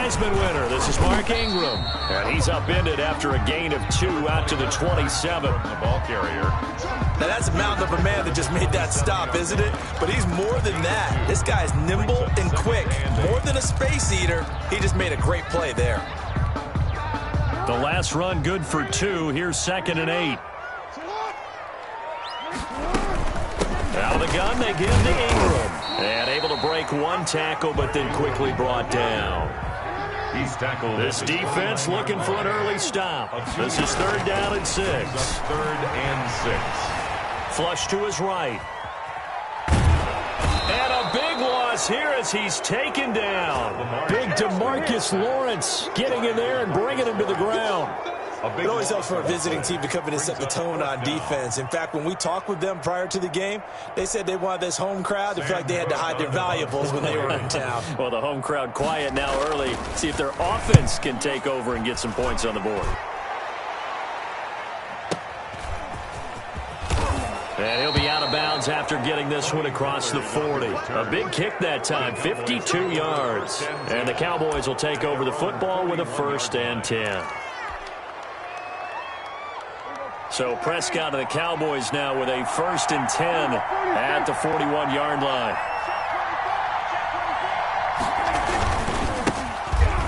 Heisman winner. This is Mark Ingram. And he's upended after a gain of 2 out to the 27. The ball carrier. Now, that's a mountain of a man that just made that stop, isn't it? But he's more than that. This guy's nimble and quick. More than a space eater, he just made a great play there. The last run good for 2. Here's 2nd and 8. Out of the gun, they give to Ingram. And able to break 1 tackle, but then quickly brought down. He's tackled. This defense looking for an early stop. This is 3rd down and 6. 3rd and 6. Flush to his right. And a big loss here as he's taken down. Big DeMarcus Lawrence getting in there and bringing him to the ground. It always helps for a visiting team to come in and set the tone on defense. In fact, when we talked with them prior to the game, they said they wanted this home crowd to feel like they had to hide their valuables when they were in town. Well, the home crowd quiet now early. See if their offense can take over and get some points on the board. And he'll be out of bounds after getting this one across the 40. A big kick that time, 52 yards. And the Cowboys will take over the football with a 1st and 10. So Prescott and the Cowboys now with a 1st and 10 at the 41-yard line.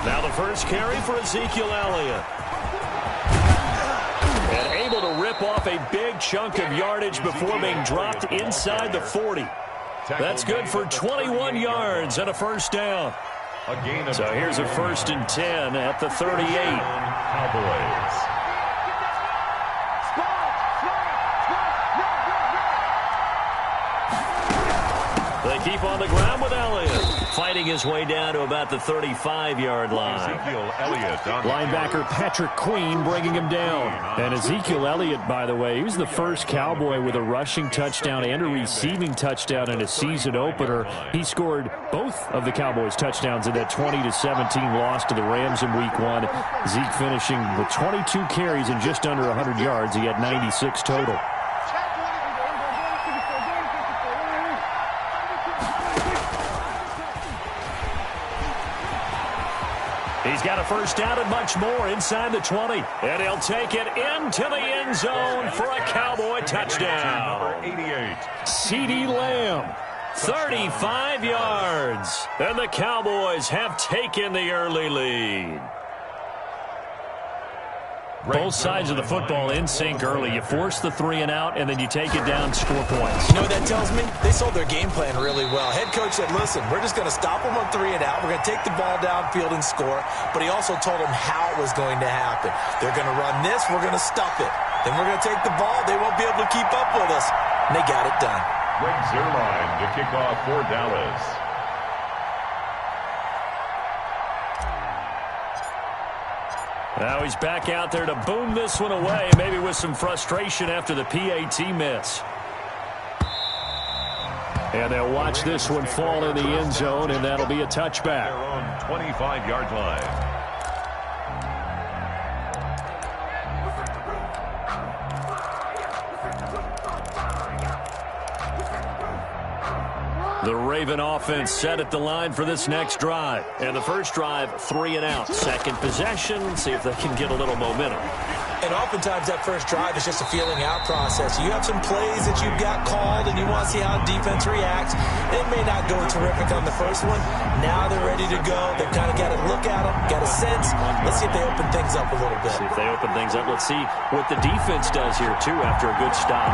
Now the first carry for Ezekiel Elliott. And able to rip off a big chunk of yardage before being dropped inside the 40. That's good for 21 yards and a 1st down. So here's a 1st and 10 at the 38. Cowboys. They keep on the ground with Elliott, fighting his way down to about the 35-yard line. Ezekiel Elliott. Linebacker Patrick Queen bringing him down. And Ezekiel Elliott, by the way, he was the first Cowboy with a rushing touchdown and a receiving touchdown in a season opener. He scored both of the Cowboys' touchdowns in that 20-17 loss to the Rams in Week 1. Zeke finishing with 22 carries and just under 100 yards. He had 96 total. He's got a 1st down and much more inside the 20. And he'll take it into the end zone for a Cowboy touchdown. Number 88. CeeDee Lamb, 35 yards. And the Cowboys have taken the early lead. Both sides of the football in sync early. You force the 3 and out, and then you take it down, score points. You know what that tells me? They sold their game plan really well. Head coach said, listen, we're just going to stop them on 3 and out. We're going to take the ball downfield and score. But he also told them how it was going to happen. They're going to run this. We're going to stuff it. Then we're going to take the ball. They won't be able to keep up with us. And they got it done. Greg Zuerlein to kick off for Dallas. Now he's back out there to boom this one away, maybe with some frustration after the PAT miss. And they'll watch this one fall in the end zone, and that'll be a touchback. They're on 25-yard line. The Raven offense set at the line for this next drive. And the first drive, 3 and out. Second possession, see if they can get a little momentum. And oftentimes that first drive is just a feeling out process. You have some plays that you've got called and you want to see how defense reacts. It may not go terrific on the first one. Now they're ready to go. They've kind of got to look at them, got a sense. Let's see if they open things up a little bit. See if they open things up. Let's see what the defense does here, too, after a good stop.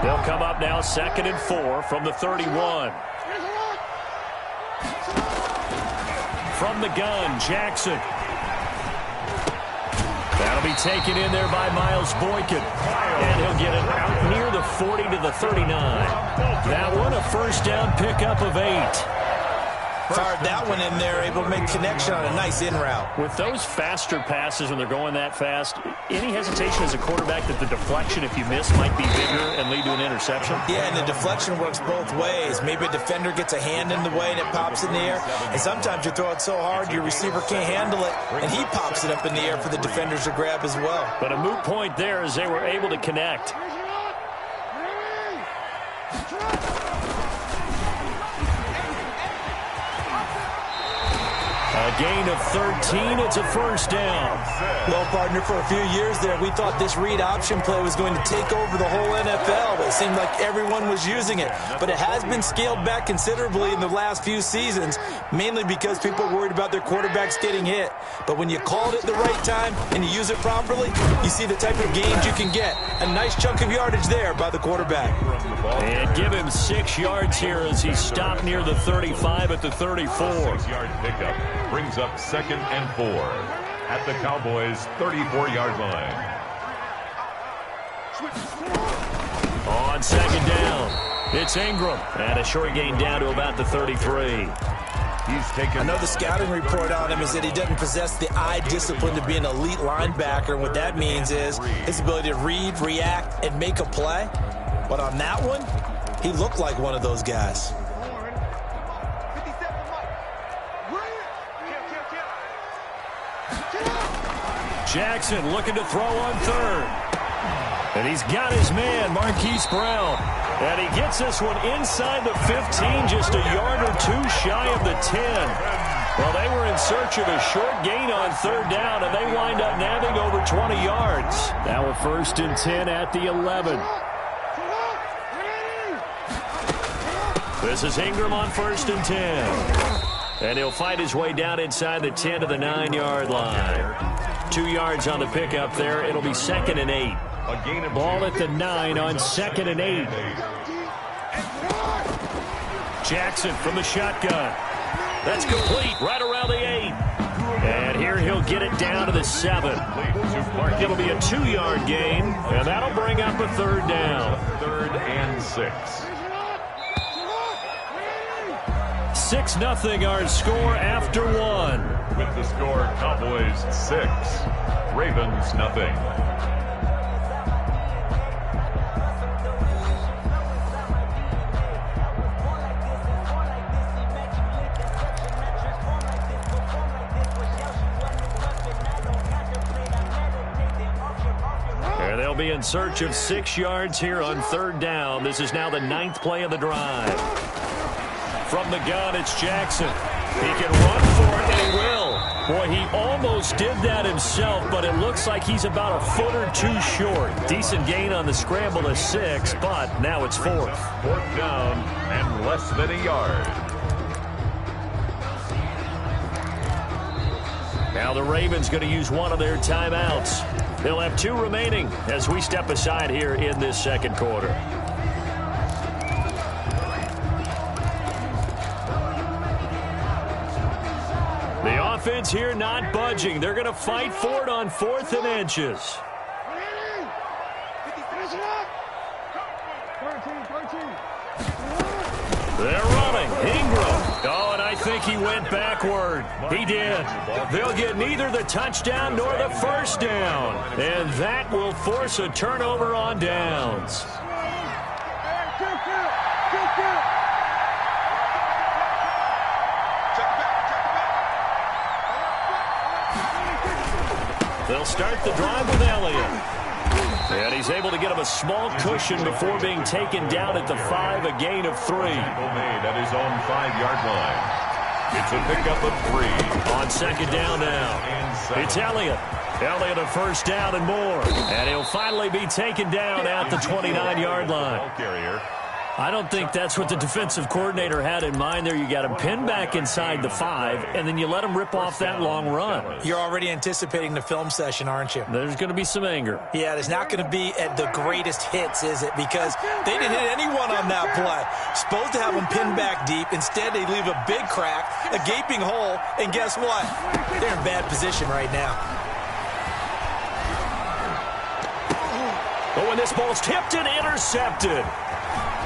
They'll come up now 2nd and 4 from the 31. From the gun, Jackson. That'll be taken in there by Miles Boykin. And he'll get it out near the 40 to the 39. That one, a first down pickup of 8. Fired that one in there, able to make connection on a nice in route. With those faster passes when they're going that fast, any hesitation as a quarterback that the deflection, if you miss, might be bigger and lead to an interception? Yeah, and the deflection works both ways. Maybe a defender gets a hand in the way and it pops in the air. And sometimes you throw it so hard your receiver can't handle it, and he pops it up in the air for the defenders to grab as well. But a moot point there as they were able to connect. A gain of 13. It's a first down. Well, partner, for a few years there, we thought this read option play was going to take over the whole NFL. It seemed like everyone was using it. But it has been scaled back considerably in the last few seasons, mainly because people are worried about their quarterbacks getting hit. But when you call it at the right time and you use it properly, you see the type of gains you can get. A nice chunk of yardage there by the quarterback. And give him 6 yards here as he stopped near the 35 at the 34. 6-yard pickup brings up 2nd and 4 at the Cowboys' 34-yard line. On 2nd down, it's Ingram. And a short gain down to about the 33. I know the scouting report on him is that he doesn't possess the eye discipline to be an elite linebacker. And what that means is his ability to read, react, and make a play. But on that one, he looked like one of those guys. Jackson looking to throw on 3rd. And he's got his man, Marquise Brown. And he gets this one inside the 15, just a yard or 2 shy of the 10. Well, they were in search of a short gain on 3rd down, and they wind up nabbing over 20 yards. Now a 1st and 10 at the 11. This is Ingram on 1st and 10. And he'll fight his way down inside the 10 to the 9-yard line. 2 yards on the pickup there. It'll be 2nd and 8. Ball at the 9 on 2nd and 8. Jackson from the shotgun. That's complete right around the 8. And here he'll get it down to the 7. It'll be a 2-yard gain, and that'll bring up a 3rd down. 3rd and 6. 6-0 our score after 1. With the score, Cowboys 6, Ravens nothing. And they'll be in search of 6 yards here on 3rd down. This is now the 9th play of the drive. From the gun, it's Jackson. He can run for it, and he will. Boy, he almost did that himself, but it looks like he's about a foot or 2 short. Decent gain on the scramble to 6, but now it's 4th. 4th down and less than a yard. Now the Ravens going to use one of their timeouts. They'll have 2 remaining as we step aside here in this 2nd quarter. The offense here not budging. They're going to fight for it on 4th and inches. They're running. Ingram. Oh, and I think he went backward. He did. They'll get neither the touchdown nor the 1st down. And that will force a turnover on downs. They'll start the drive with Elliott. And he's able to get him a small cushion before being taken down at the 5, a gain of 3. Made at his own 5-yard line. It's a pickup of 3. On 2nd down now. It's Elliott. Elliott a 1st down and more. And he'll finally be taken down at the 29-yard line. Carrier. I don't think that's what the defensive coordinator had in mind there. You got him pinned back inside the 5, and then you let him rip off that long run. You're already anticipating the film session, aren't you? There's going to be some anger. Yeah, it's not going to be at the greatest hits, is it? Because they didn't hit anyone on that play. Supposed to have them pinned back deep. Instead, they leave a big crack, a gaping hole, and guess what? They're in bad position right now. Oh, and this ball's tipped and intercepted.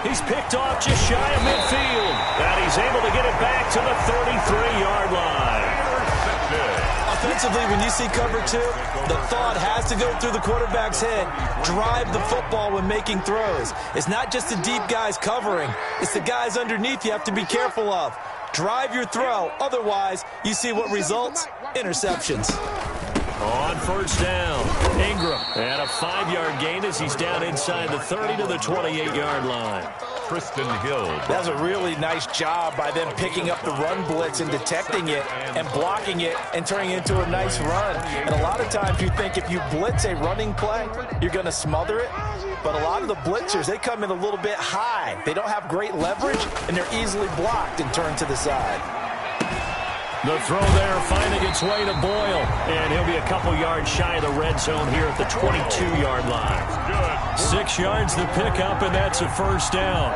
He's picked off just shy of midfield. And he's able to get it back to the 33-yard line. Offensively, when you see cover two, the thought has to go through the quarterback's head. Drive the football when making throws. It's not just the deep guys covering. It's the guys underneath you have to be careful of. Drive your throw. Otherwise, you see what results? Interceptions. On first down, Ingram. And a 5-yard gain as he's down inside the 30 to the 28-yard line. Tristan Hill. That's a really nice job by them picking up the run blitz and detecting it and blocking it and turning it into a nice run. And a lot of times you think if you blitz a running play, you're going to smother it. But a lot of the blitzers, they come in a little bit high. They don't have great leverage, and they're easily blocked and turned to the side. The throw there finding its way to Boyle. And he'll be a couple yards shy of the red zone here at the 22-yard line. 6 yards to pick up, and that's a first down.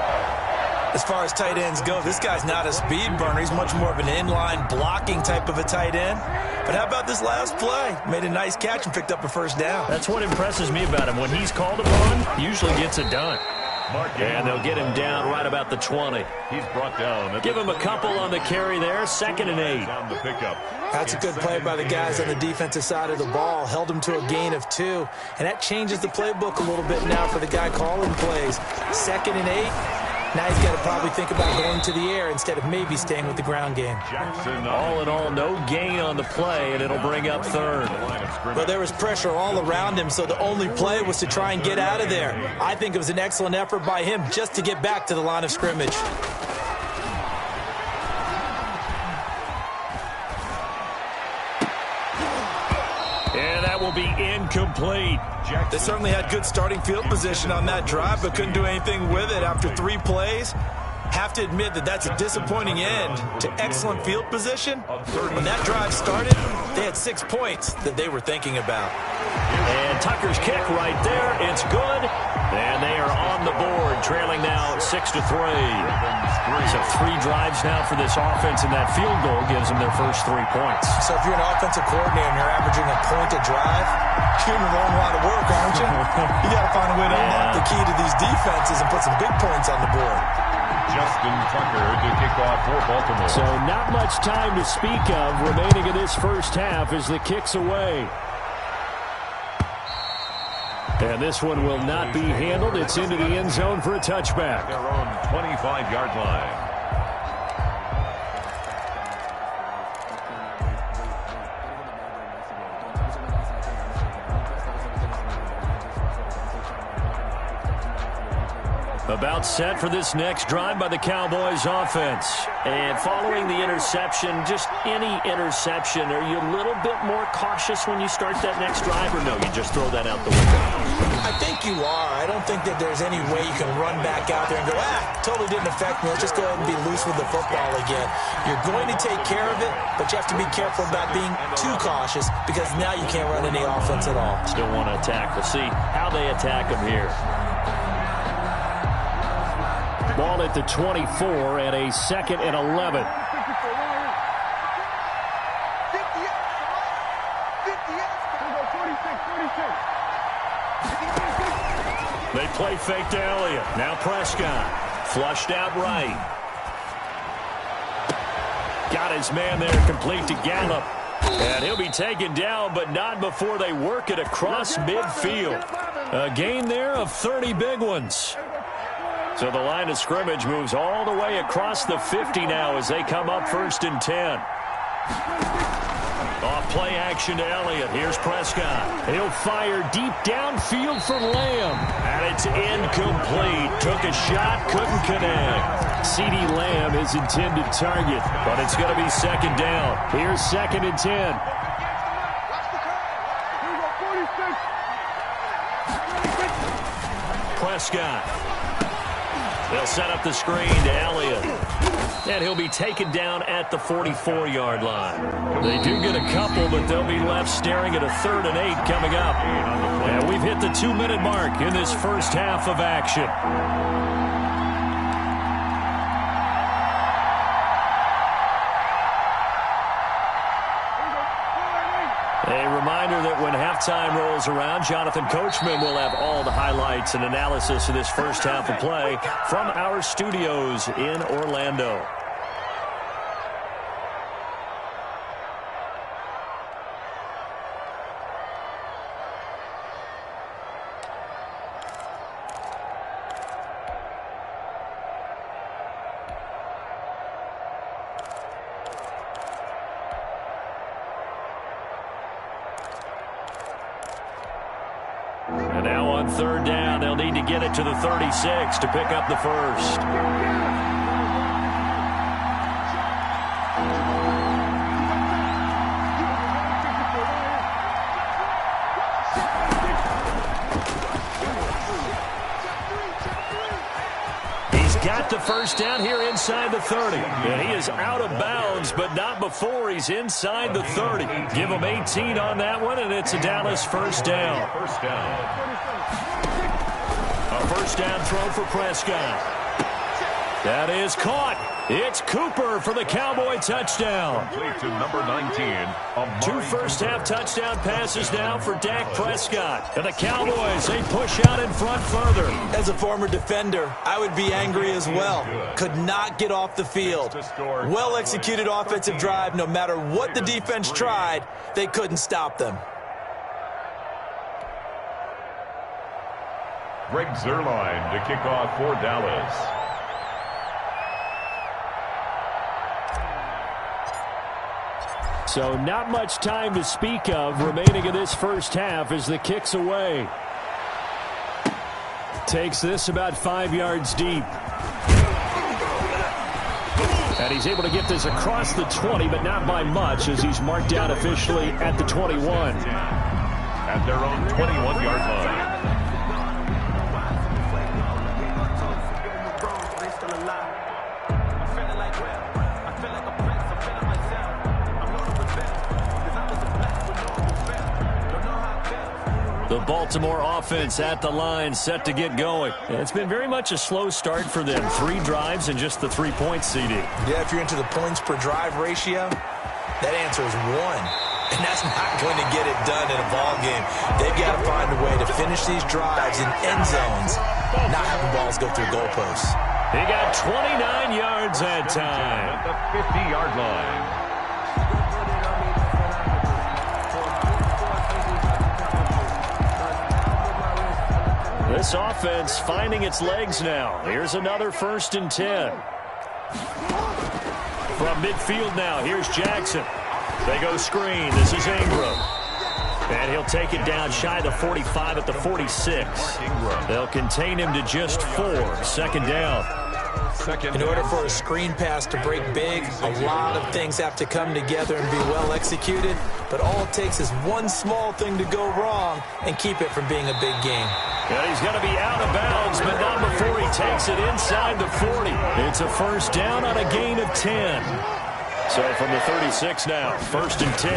As far as tight ends go, this guy's not a speed burner. He's much more of an inline blocking type of a tight end. But how about this last play? Made a nice catch and picked up a first down. That's what impresses me about him. When he's called upon, he usually gets it done. And they'll get him down right about the 20. He's brought down. Give him a couple on the carry there. 2nd and 8. That's a good play by the guys on the defensive side of the ball. Held him to a gain of 2. And that changes the playbook a little bit now for the guy calling plays. 2nd and 8. Now he's got to probably think about going to the air instead of maybe staying with the ground game. All in all, no gain on the play, and it'll bring up 3rd. Well, there was pressure all around him, so the only play was to try and get out of there. I think it was an excellent effort by him just to get back to the line of scrimmage. And that will be incomplete. They certainly had good starting field position on that drive, but couldn't do anything with it after 3 plays. Have to admit that that's a disappointing end to excellent field position. When that drive started, they had 6 points that they were thinking about. And Tucker's kick right there. It's good. And they are on the board, trailing now 6-3. So 3 drives now for this offense, and that field goal gives them their first 3 points. So if you're an offensive coordinator and you're averaging a point a drive, you're doing a long lot of work, aren't you? You got to find a way to unlock the key to these defenses and put some big points on the board. Justin Tucker to kick off for Baltimore. So not much time to speak of remaining in this first half as the kick's away. And this one will not be handled. It's into the end zone for a touchback. Their own 25-yard line. About set for this next drive by the Cowboys offense. And following the interception, just any interception, are you a little bit more cautious when you start that next drive, or no, you just throw that out the window? I think you are. I don't think that there's any way you can run back out there and go, totally didn't affect me. Let's just go ahead and be loose with the football again. You're going to take care of it, but you have to be careful about being too cautious because now you can't run any offense at all. Still want to attack. We'll see how they attack them here. Ball at the 24 and a 2nd and 11. They play fake to Elliott. Now Prescott. Flushed out right. Got his man there complete to Gallup. And he'll be taken down, but not before they work it across midfield. A gain there of 30 big ones. So the line of scrimmage moves all the way across the 50 now as they come up 1st and 10. Off play action to Elliott. Here's Prescott. He'll fire deep downfield for Lamb. And it's incomplete. Took a shot, couldn't connect. CeeDee Lamb is intended target, but it's going to be 2nd down. Here's 2nd and 10. Prescott. They'll set up the screen to Elliott. And he'll be taken down at the 44-yard line. They do get a couple, but they'll be left staring at a 3rd and 8 coming up. And we've hit the 2-minute mark in this first half of action. A reminder reminder that when halftime rolls around, Jonathan Coachman will have all the highlights and analysis of this first half of play from our studios in Orlando. And now on third down, they'll need to get it to the 36 to pick up the first. Got the first down here inside the 30. And he is out of bounds, but not before he's inside the 30. Give him 18 on that one, and it's a Dallas first down. A first down throw for Prescott. That is caught. It's Cooper for the Cowboy touchdown. Complete to number 19. 2 first-half touchdown passes now for Dak Prescott. And the Cowboys, they push out in front further. As a former defender, I would be angry as well. Could not get off the field. Well-executed offensive drive. No matter what the defense tried, they couldn't stop them. Greg Zuerlein to kick off for Dallas. So not much time to speak of remaining in this first half as the kick's away. Takes this about 5 yards deep. And he's able to get this across the 20, but not by much as he's marked down officially at the 21. At their own 21-yard line. The Baltimore offense at the line, set to get going. It's been very much a slow start for them. 3 drives and just the 3 points, CD. Yeah, if you're into the points per drive ratio, that answer is 1. And that's not going to get it done in a ball game. They've got to find a way to finish these drives in end zones, not having balls go through goalposts. He got 29 yards that time. At the 50-yard line. This offense finding its legs now. Here's another 1st and 10. From midfield now, here's Jackson. They go screen. This is Ingram. And he'll take it down shy of the 45 at the 46. They'll contain him to just 4. 2nd down. In order for a screen pass to break big, a lot of things have to come together and be well executed. But all it takes is one small thing to go wrong and keep it from being a big game. And he's going to be out of bounds, but not before he takes it inside the 40. It's a first down on a gain of 10. So from the 36 now, 1st and 10.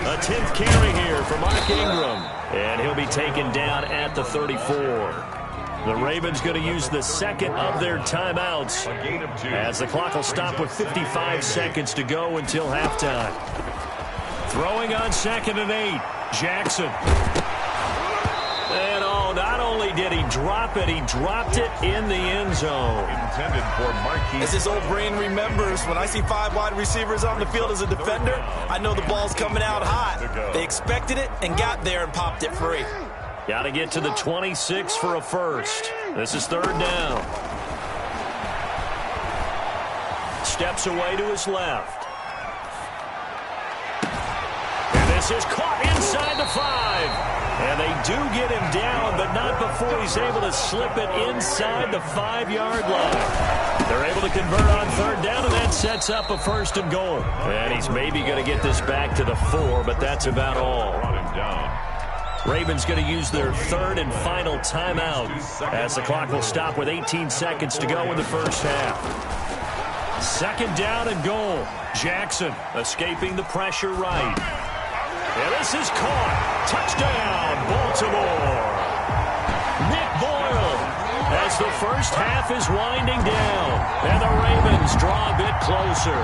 A 10th carry here for Mark Ingram. And he'll be taken down at the 34. The Ravens going to use the 2nd of their timeouts as the clock will stop with 55 seconds to go until halftime. Throwing on 2nd and 8. Jackson. And not only did he drop it, he dropped it in the end zone. Intended for Marquise. As his old brain remembers, when I see 5 wide receivers on the field as a defender, I know the ball's coming out hot. They expected it and got there and popped it free. Got to get to the 26 for a first. This is 3rd down. Steps away to his left. And this is caught inside the 5. And they do get him down, but not before he's able to slip it inside the 5-yard line. They're able to convert on 3rd down, and that sets up a 1st and goal. And he's maybe going to get this back to the 4, but that's about all. Ravens going to use their 3rd and final timeout as the clock will stop with 18 seconds to go in the first half. 2nd down and goal. Jackson escaping the pressure right. And this is caught. Touchdown, Baltimore. Nick Boyle as the first half is winding down. And the Ravens draw a bit closer.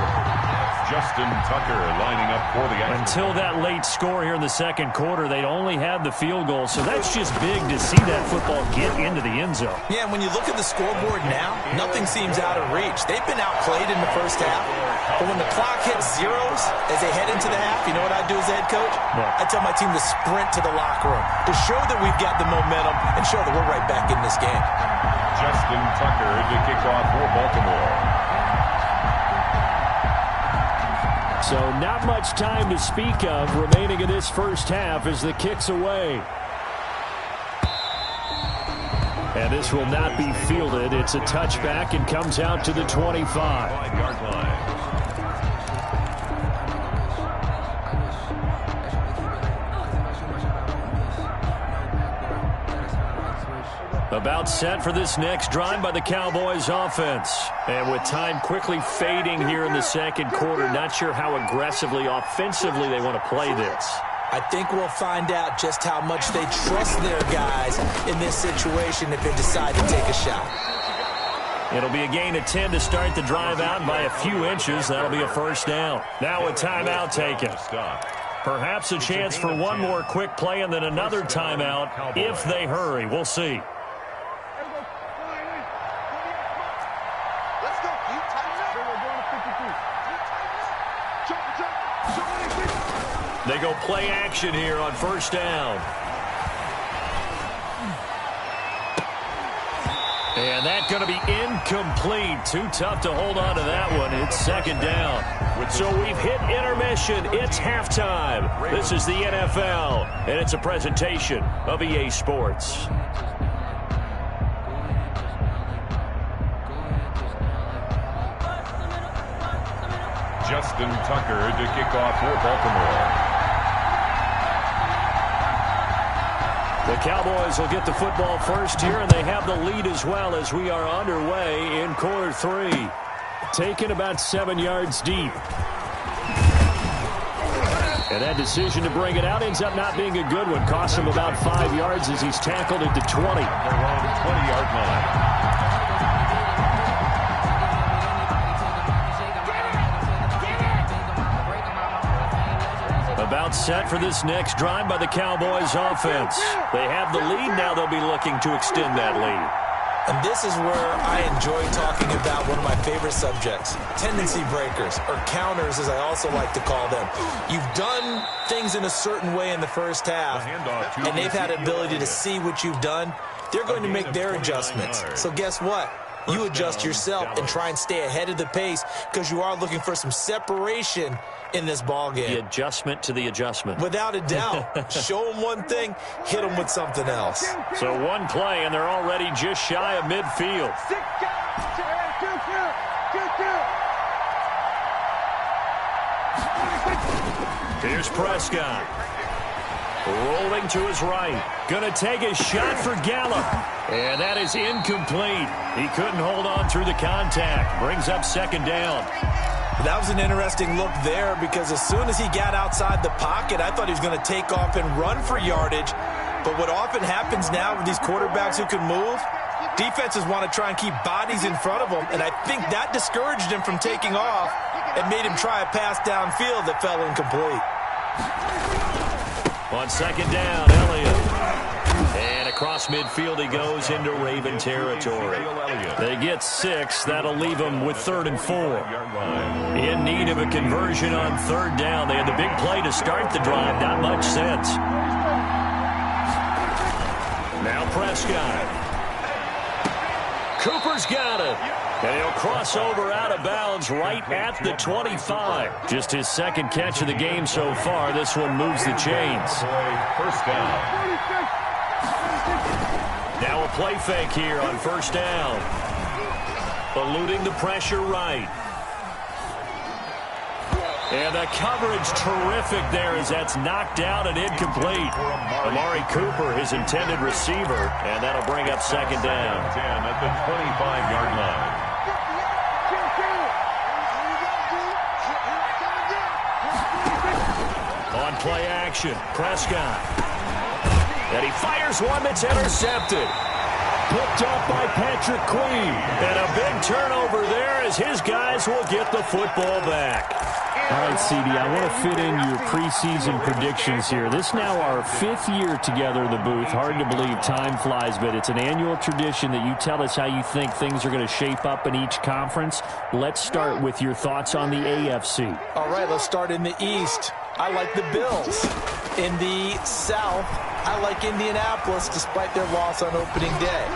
Justin Tucker lining up for the action. Until that late score here in the second quarter, they'd only had the field goal, so that's just big to see that football get into the end zone. Yeah, and when you look at the scoreboard now, nothing seems out of reach. They've been outplayed in the first half, but when the clock hits zeros as they head into the half, you know what I do as a head coach? What? I tell my team to sprint to the locker room to show that we've got the momentum and show that we're right back in this game. Justin Tucker to kick off for Baltimore. So not much time to speak of remaining in this first half as the kick's away. And this will not be fielded. It's a touchback and comes out to the 25. 5-yard line. About set for this next drive by the Cowboys offense. And with time quickly fading here in the second quarter, not sure how aggressively, offensively they want to play this. I think we'll find out just how much they trust their guys in this situation if they decide to take a shot. It'll be a gain of 10 to start the drive out by a few inches. That'll be a first down. Now a timeout taken. Perhaps a chance for one more quick play and then another timeout if they hurry. We'll see. They go play action here on first down. And that's going to be incomplete. Too tough to hold on to that one. It's second down. So we've hit intermission. It's halftime. This is the NFL, and it's a presentation of EA Sports. Justin Tucker to kick off for Baltimore. The Cowboys will get the football first here, and they have the lead as well as we are underway in quarter three. Taken about 7 yards deep. And that decision to bring it out ends up not being a good one. Costs him about 5 yards as he's tackled at the 20. They're on the 20-yard line. About set for this next drive by the Cowboys offense. They have the lead. Now they'll be looking to extend that lead. And this is where I enjoy talking about one of my favorite subjects, tendency breakers, or counters as I also like to call them. You've done things in a certain way in the first half, and they've had the ability to see what you've done. They're going to make their adjustments. So guess what? You adjust yourself and try and stay ahead of the pace because you are looking for some separation in this ball game. The adjustment to the adjustment. Without a doubt. Show them one thing, hit them with something else. So one play, and they're already just shy of midfield. Here's Prescott. Rolling to his right. Going to take a shot for Gallup. And that is incomplete. He couldn't hold on through the contact. Brings up second down. That was an interesting look there because as soon as he got outside the pocket, I thought he was going to take off and run for yardage. But what often happens now with these quarterbacks who can move, defenses want to try and keep bodies in front of them, and I think that discouraged him from taking off and made him try a pass downfield that fell incomplete. On second down, Elliott. And across midfield he goes into Raven territory. They get 6. That'll leave them with 3rd and 4. In need of a conversion on 3rd down. They had the big play to start the drive. Not much sense. Now Prescott. Cooper's got it. And he'll cross over out of bounds right at the 25. Just his second catch of the game so far. This one moves the chains. First down. Now a play fake here on first down. Eluding the pressure right. And the coverage terrific there as that's knocked out and incomplete. Amari Cooper, his intended receiver, and that'll bring up second down. 10 at the 25-yard line. On play action, Prescott. And he fires one that's intercepted. Picked up by Patrick Queen. And a big turnover there as his guys will get the football back. All right, CD, I want to fit in your preseason predictions here. This is now our 5th year together in the booth. Hard to believe time flies, but it's an annual tradition that you tell us how you think things are going to shape up in each conference. Let's start with your thoughts on the AFC. All right, let's start in the East. I like the Bills. In the South, I like Indianapolis despite their loss on opening day.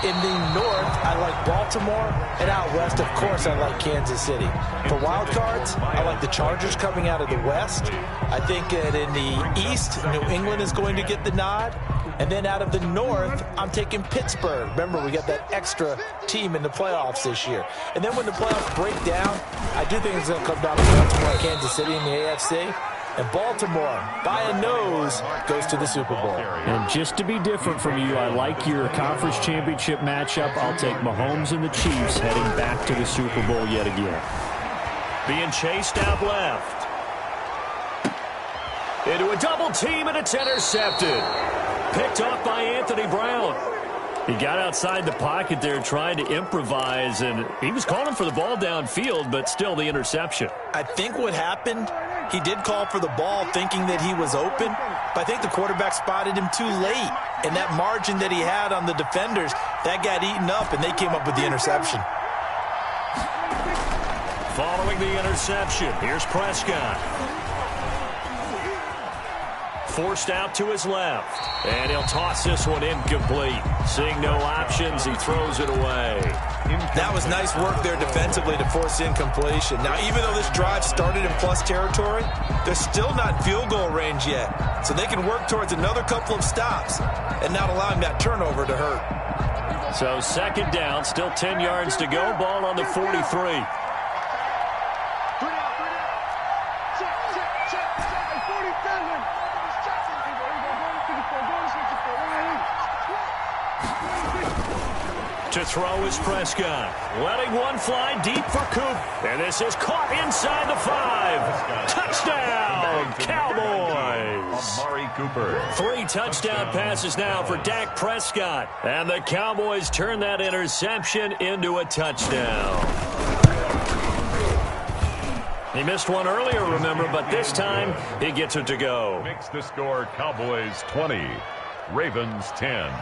In the North, I like Baltimore. And out West, of course, I like Kansas City. For wild cards, I like the Chargers coming out of the West. I think that in the East, New England is going to get the nod. And then out of the North, I'm taking Pittsburgh. Remember, we got that extra team in the playoffs this year. And then when the playoffs break down, I do think it's going to come down to Baltimore and Kansas City in the AFC. And Baltimore, by a nose, goes to the Super Bowl. And just to be different from you, I like your conference championship matchup. I'll take Mahomes and the Chiefs heading back to the Super Bowl yet again. Being chased out left. Into a double team, and it's intercepted. Picked off by Anthony Brown. He got outside the pocket there trying to improvise, and he was calling for the ball downfield, but still the interception. I think what happened, he did call for the ball thinking that he was open, but I think the quarterback spotted him too late. And that margin that he had on the defenders, that got eaten up, and they came up with the interception. Following the interception, here's Prescott. Forced out to his left, and he'll toss this one incomplete. Seeing no options, he throws it away. That was nice work there defensively to force incompletion. Now, even though this drive started in plus territory, they're still not in field goal range yet. So they can work towards another couple of stops and not allowing that turnover to hurt. So second down, still 10 yards to go. Ball on the 43. To throw is Prescott. Letting one fly deep for Coop. And this is caught inside the 5. Touchdown, Cowboys. Amari Cooper. 3 touchdown passes now for Dak Prescott. And the Cowboys turn that interception into a touchdown. He missed one earlier, remember, but this time he gets it to go. Makes the score Cowboys 20, Ravens 10.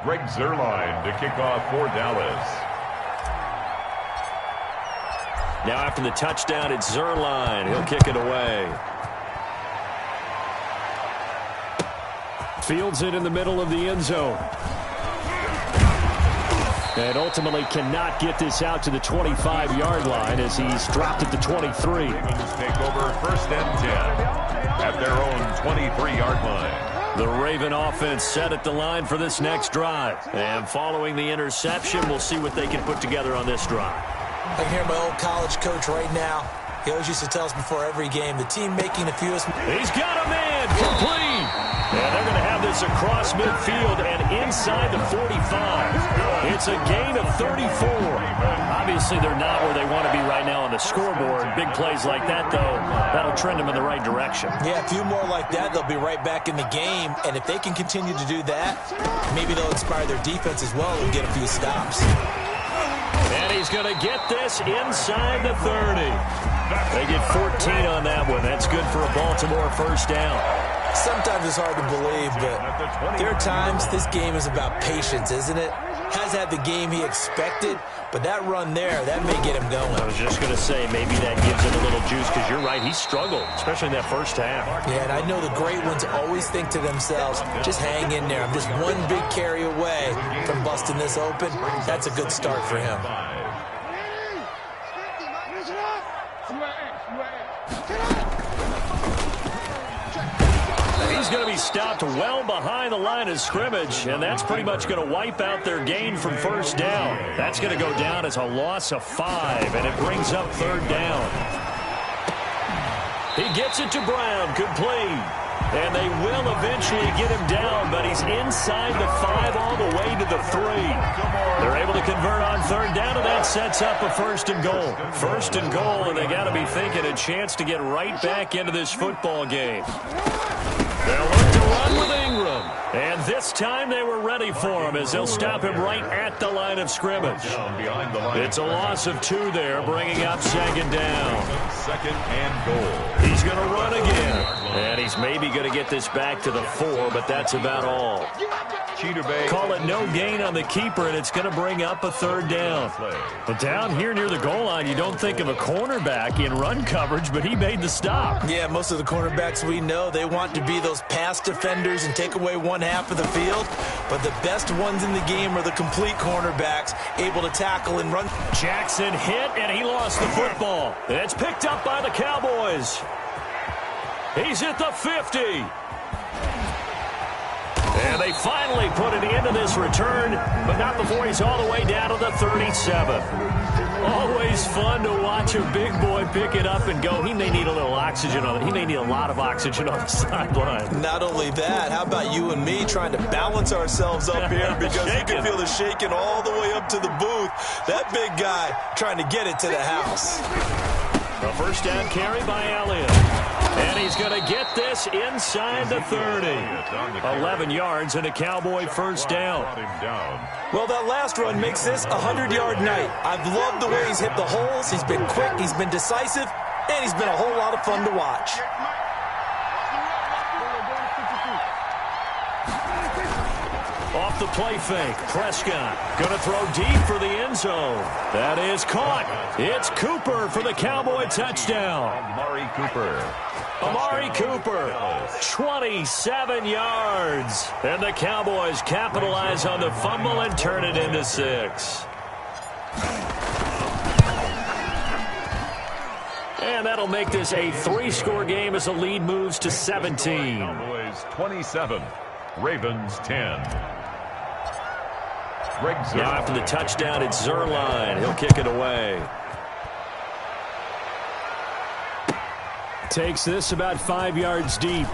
Greg Zuerlein to kick off for Dallas. Now after the touchdown, it's Zuerlein. He'll kick it away. Fields it in the middle of the end zone. And ultimately cannot get this out to the 25-yard line as he's dropped at the 23. Ravens take over first and 10 at their own 23-yard line. The Raven offense set at the line for this next drive. And following the interception, we'll see what they can put together on this drive. I can hear my old college coach right now. He always used to tell us before every game, the team making the fewest. He's got a man complete. And they're going to have this across midfield and inside the 45. It's a gain of 34. Obviously, they're not where they want to be right now on the scoreboard. Big plays like that, though, that'll trend them in the right direction. Yeah, a few more like that, they'll be right back in the game. And if they can continue to do that, maybe they'll inspire their defense as well and get a few stops. And he's going to get this inside the 30. They get 14 on that one. That's good for a Baltimore first down. Sometimes it's hard to believe, but there are times this game is about patience, isn't it? Has had the game he expected, but that run there, that may get him going. I was just going to say, maybe that gives him a little juice, because you're right, he struggled, especially in that first half. Yeah, and I know the great ones always think to themselves, just hang in there. I'm just one big carry away from busting this open. That's a good start for him. He's going to be stopped well behind the line of scrimmage, and that's pretty much going to wipe out their gain from first down. That's going to go down as a loss of 5, and it brings up third down. He gets it to Brown, complete. And they will eventually get him down, but he's inside the 5 all the way to the 3. They're able to convert on third down, and that sets up a first and goal. First and goal, and they got to be thinking a chance to get right back into this football game. They'll look to run with Ingram. him. And this time they were ready for him as they'll stop him right at the line of scrimmage. It's a loss of 2 there, bringing up 2nd down. 2nd and goal. He's going to run again. And he's maybe going to get this back to the 4, but that's about all. Call it no gain on the keeper, and it's going to bring up a 3rd down. But down here near the goal line, you don't think of a cornerback in run coverage, but he made the stop. Yeah, most of the cornerbacks we know, they want to be those pass defenders and take away one half of the field. But the best ones in the game are the complete cornerbacks, able to tackle and run. Jackson hit, and he lost the football. It's picked up by the Cowboys. He's at the 50. And they finally put an end to this return, but not before he's all the way down to the 37. Always fun to watch a big boy pick it up and go. He may need a little oxygen on it. He may need a lot of oxygen on the sideline. Not only that, how about you and me trying to balance ourselves up here because you can feel the shaking all the way up to the booth. That big guy trying to get it to the house. A 1st down carry by Elliott. And he's going to get this inside the 30. 11 yards and a Cowboy 1st down. Well, that last run makes this a 100-yard night. I've loved the way he's hit the holes. He's been quick, he's been decisive, and he's been a whole lot of fun to watch. Off the play fake, Prescott going to throw deep for the end zone. That is caught. It's Cooper for the Cowboy touchdown. Amari Cooper, 27 yards. And the Cowboys capitalize on the fumble and turn it into 6. And that'll make this a 3-score game as the lead moves to 17. Cowboys 27, Ravens 10. Now after the touchdown, it's Zerline. He'll kick it away. Takes this about 5 yards deep.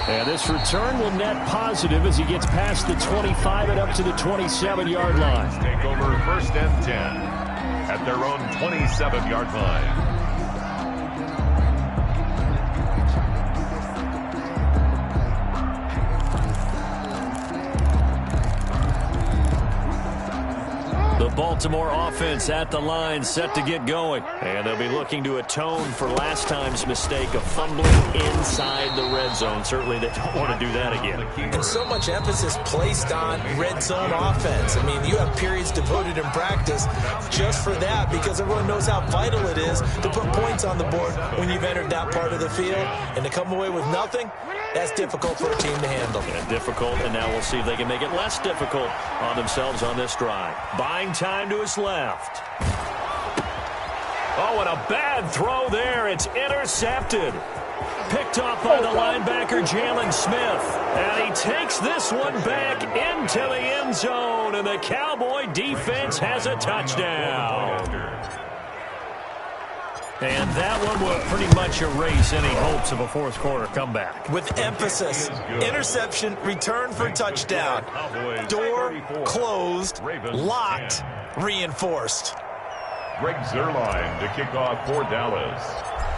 And this return will net positive as he gets past the 25 and up to the 27-yard line. Take over 1st and 10 at their own 27-yard line. The Baltimore offense at the line, set to get going. And they'll be looking to atone for last time's mistake of fumbling inside the red zone. Certainly they don't want to do that again. And so much emphasis placed on red zone offense. I mean, you have periods devoted in practice just for that because everyone knows how vital it is to put points on the board when you've entered that part of the field. And to come away with nothing, that's difficult for a team to handle. And difficult, and now we'll see if they can make it less difficult on themselves on this drive. Buying time to his left. Oh, and a bad throw there. It's intercepted. Picked off by the linebacker, Jalen Smith. And he takes this one back into the end zone, and the Cowboy defense has a touchdown. And that one will pretty much erase any hopes of a 4th quarter comeback. With emphasis, interception, return for touchdown. Door closed, locked, reinforced. Greg Zerline to kick off for Dallas.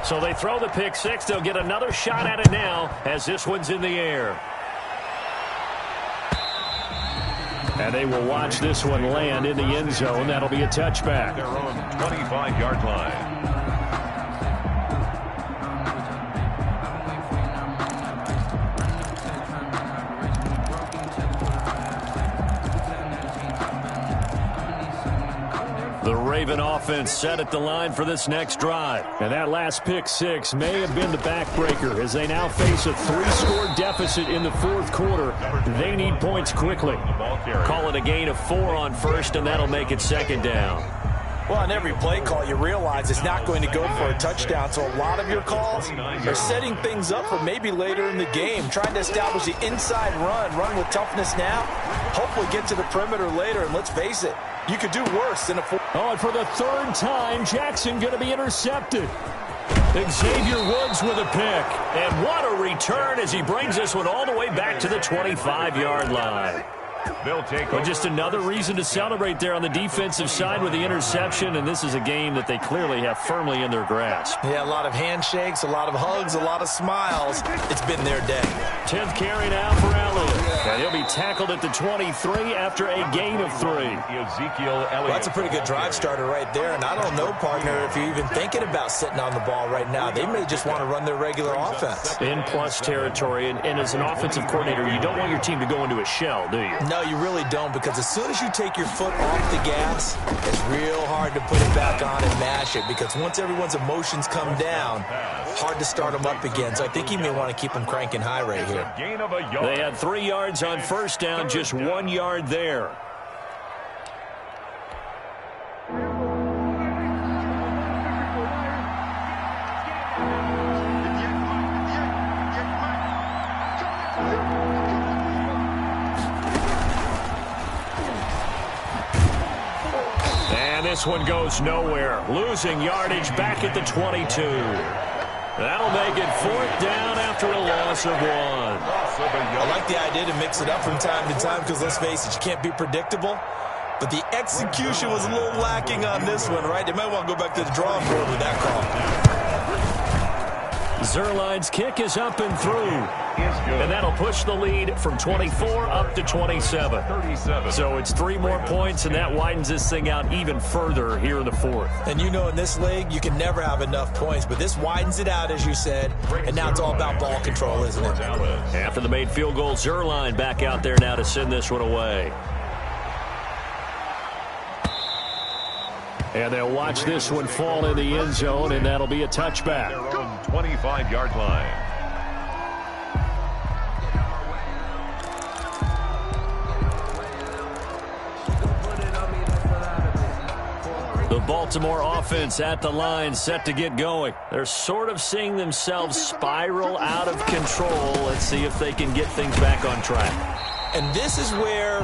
So they throw the pick 6. They'll get another shot at it now as this one's in the air. And they will watch this one land in the end zone. That'll be a touchback. Their own 25-yard line. The Raven offense set at the line for this next drive. And that last pick 6 may have been the backbreaker as they now face a 3-score deficit in the 4th quarter. They need points quickly. Call it a gain of 4 on 1st, and that'll make it 2nd down. Well, on every play call, you realize it's not going to go for a touchdown. So a lot of your calls are setting things up for maybe later in the game, trying to establish the inside run with toughness now, hopefully get to the perimeter later. And let's face it, you could do worse than a 4. Oh, and for the 3rd time, Jackson going to be intercepted. Xavier Woods with a pick. And what a return as he brings this one all the way back to the 25-yard line. They'll take Well, just another reason to celebrate there on the defensive side with the interception, and this is a game that they clearly have firmly in their grasp. Yeah, a lot of handshakes, a lot of hugs, a lot of smiles. It's been their day. 10th carry now for Elliott. And he'll be tackled at the 23 after a gain of 3. Ezekiel Elliott. Well, that's a pretty good drive starter right there, and I don't know, partner, if you're even thinking about sitting on the ball right now. They may just want to run their regular offense. In plus territory, and as an offensive coordinator, you don't want your team to go into a shell, do you? No, you really don't, because as soon as you take your foot off the gas, it's real hard to put it back on and mash it, because once everyone's emotions come down, hard to start them up again. So I think you may want to keep them cranking high right here. Gain of a yard. They had 3 yards on first down, just 1 yard there. And this one goes nowhere. Losing yardage back at the 22. That'll make it 4th down after a loss of 1. I like the idea to mix it up from time to time because, let's face it, you can't be predictable. But the execution was a little lacking on this one, right? They might want to go back to the drawing board with that call. Zerline's kick is up and through. And that'll push the lead from 24 up to 27. So it's 3 more points, and that widens this thing out even further here in the 4th. And you know in this league, you can never have enough points, but this widens it out, as you said, and now it's all about ball control, isn't it? After the made field goal, Zerline back out there now to send this one away. And they'll watch this one fall in the end zone, and that'll be a touchback. Their own 25-yard line. The Baltimore offense at the line, set to get going. They're sort of seeing themselves spiral out of control. Let's see if they can get things back on track. And this is where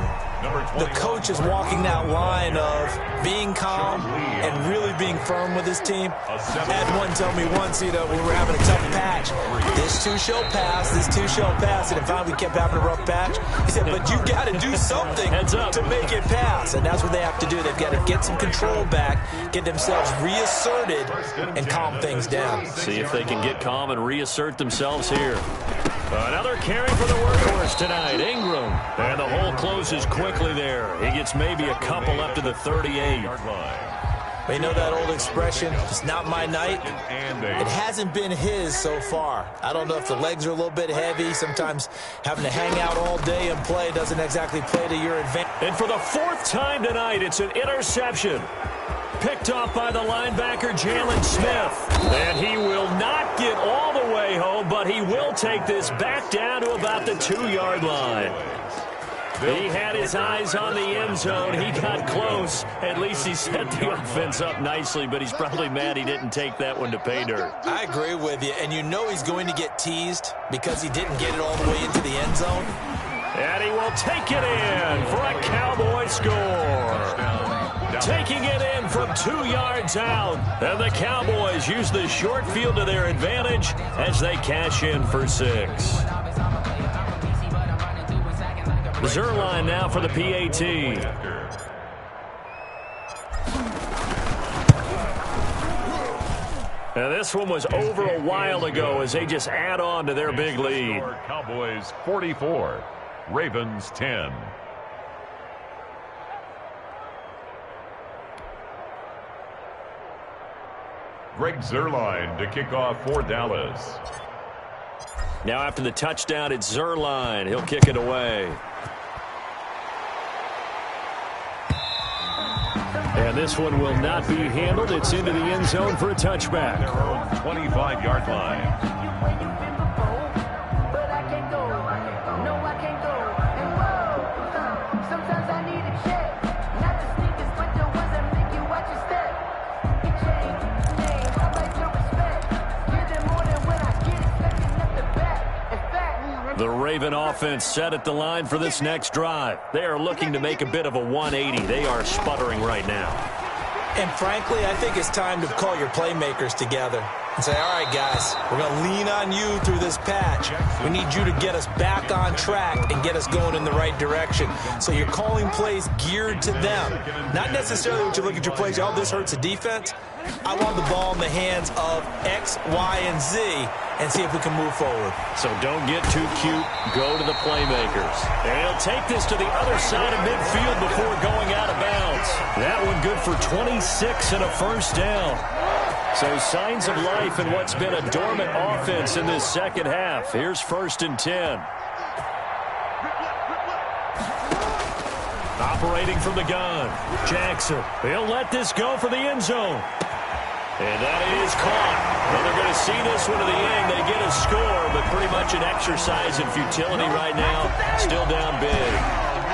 the coach is walking that line of being calm and really being firm with his team. I had one tell me once, when we were having a tough patch, this too shall pass, this too shall pass. And finally we kept having a rough patch. He said, but you got to do something to make it pass. And that's what they have to do. They've got to get some control back, get themselves reasserted, and calm things down. See if they can get calm and reassert themselves here. Another carry for the workhorse tonight, Ingram. And the hole closes quickly there. He gets maybe a couple up to the 38. But you know that old expression, it's not my night? It hasn't been his so far. I don't know if the legs are a little bit heavy. Sometimes having to hang out all day and play doesn't exactly play to your advantage. And for the 4th time tonight, it's an interception. Picked off by the linebacker, Jalen Smith. And he will not get all the way home, but he will take this back down to about the 2-yard line. He had his eyes on the end zone. He got close. At least he set the offense up nicely, but he's probably mad he didn't take that one to pay dirt. I agree with you, and you know he's going to get teased because he didn't get it all the way into the end zone. And he will take it in for a Cowboy score. Taking it in from 2 yards out. And the Cowboys use the short field to their advantage as they cash in for 6. Zerline now for the PAT. And this one was over a while ago as they just add on to their big lead. Cowboys 44, Ravens 10. Greg Zerline to kick off for Dallas. Now after the touchdown, it's Zerline. He'll kick it away. And this one will not be handled. It's into the end zone for a touchback. Their own 25-yard line. The Raven offense set at the line for this next drive. They are looking to make a bit of a 180. They are sputtering right now. And frankly, I think it's time to call your playmakers together. and say, all right, guys, we're going to lean on you through this patch. We need you to get us back on track and get us going in the right direction. So you're calling plays geared to them. Not necessarily what you look at your plays, oh, this hurts the defense. I want the ball in the hands of X, Y, and Z and see if we can move forward. So don't get too cute. Go to the playmakers. And he'll take this to the other side of midfield before going out of bounds. That one good for 26 and a first down. So signs of life in what's been a dormant offense in this second half. Here's 1st and 10. Operating from the gun. Jackson. He'll let this go for the end zone. And that is caught. Well, they're going to see this one to the end. They get a score, but pretty much an exercise in futility right now. Still down big.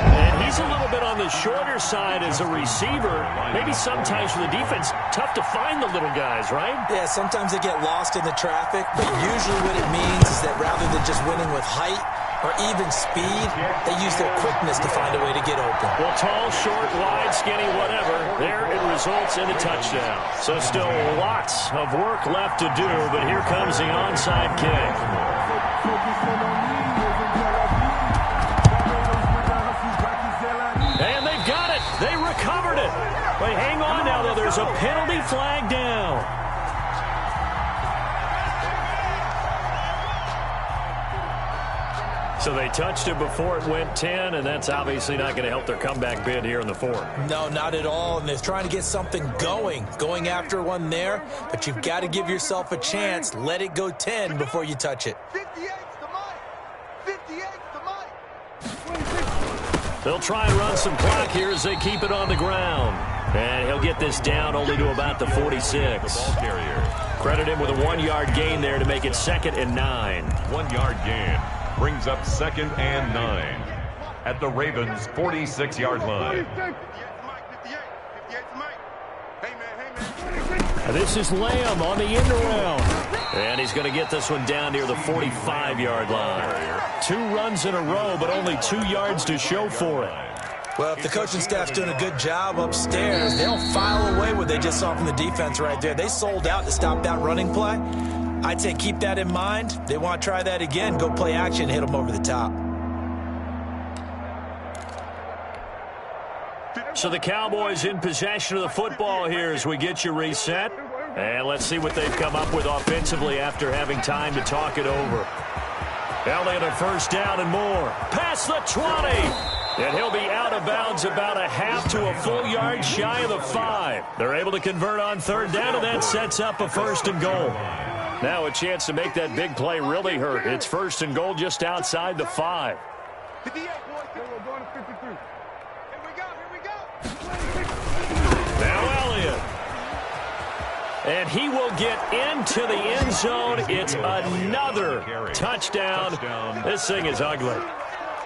And he's a little bit on the shorter side as a receiver. Maybe sometimes for the defense, tough to find the little guys, right? Yeah, sometimes they get lost in the traffic, but usually what it means is that rather than just winning with height or even speed, they use their quickness to find a way to get open. Well, tall, short, wide, skinny, whatever, there it results in a touchdown. So still lots of work left to do, but here comes the onside kick. And they've got it. They recovered it. But hang on now, though. There's a penalty flag down. So they touched it before it went 10, and that's obviously not going to help their comeback bid here in the 4th. No, not at all, and they're trying to get something going after one there, but you've got to give yourself a chance. Let it go 10 before you touch it. 58's the mic. 58's the mic. They'll try and run some clock here as they keep it on the ground. And he'll get this down only to about the 46. Credit him with a 1-yard gain there to make it 2nd and 9. 1-yard gain brings up 2nd and 9 at the Ravens' 46-yard line. This is Lamb on the end around. And he's going to get this one down near the 45-yard line. 2 runs in a row, but only 2 yards to show for it. Well, if the coaching staff's doing a good job upstairs, they'll file away what they just saw from the defense right there. They sold out to stop that running play. I'd say keep that in mind. They want to try that again. Go play action, hit them over the top. So the Cowboys in possession of the football here as we get you reset. And let's see what they've come up with offensively after having time to talk it over. Elliott a first down and more. Past the 20. And he'll be out of bounds about a half to a full yard shy of the 5. They're able to convert on 3rd down, and that sets up a 1st and goal. Now a chance to make that big play really hurt. It's 1st and goal just outside the 5. 58, boys. We're going to 53. Here we go. Now Elliott. And he will get into the end zone. It's another touchdown. This thing is ugly.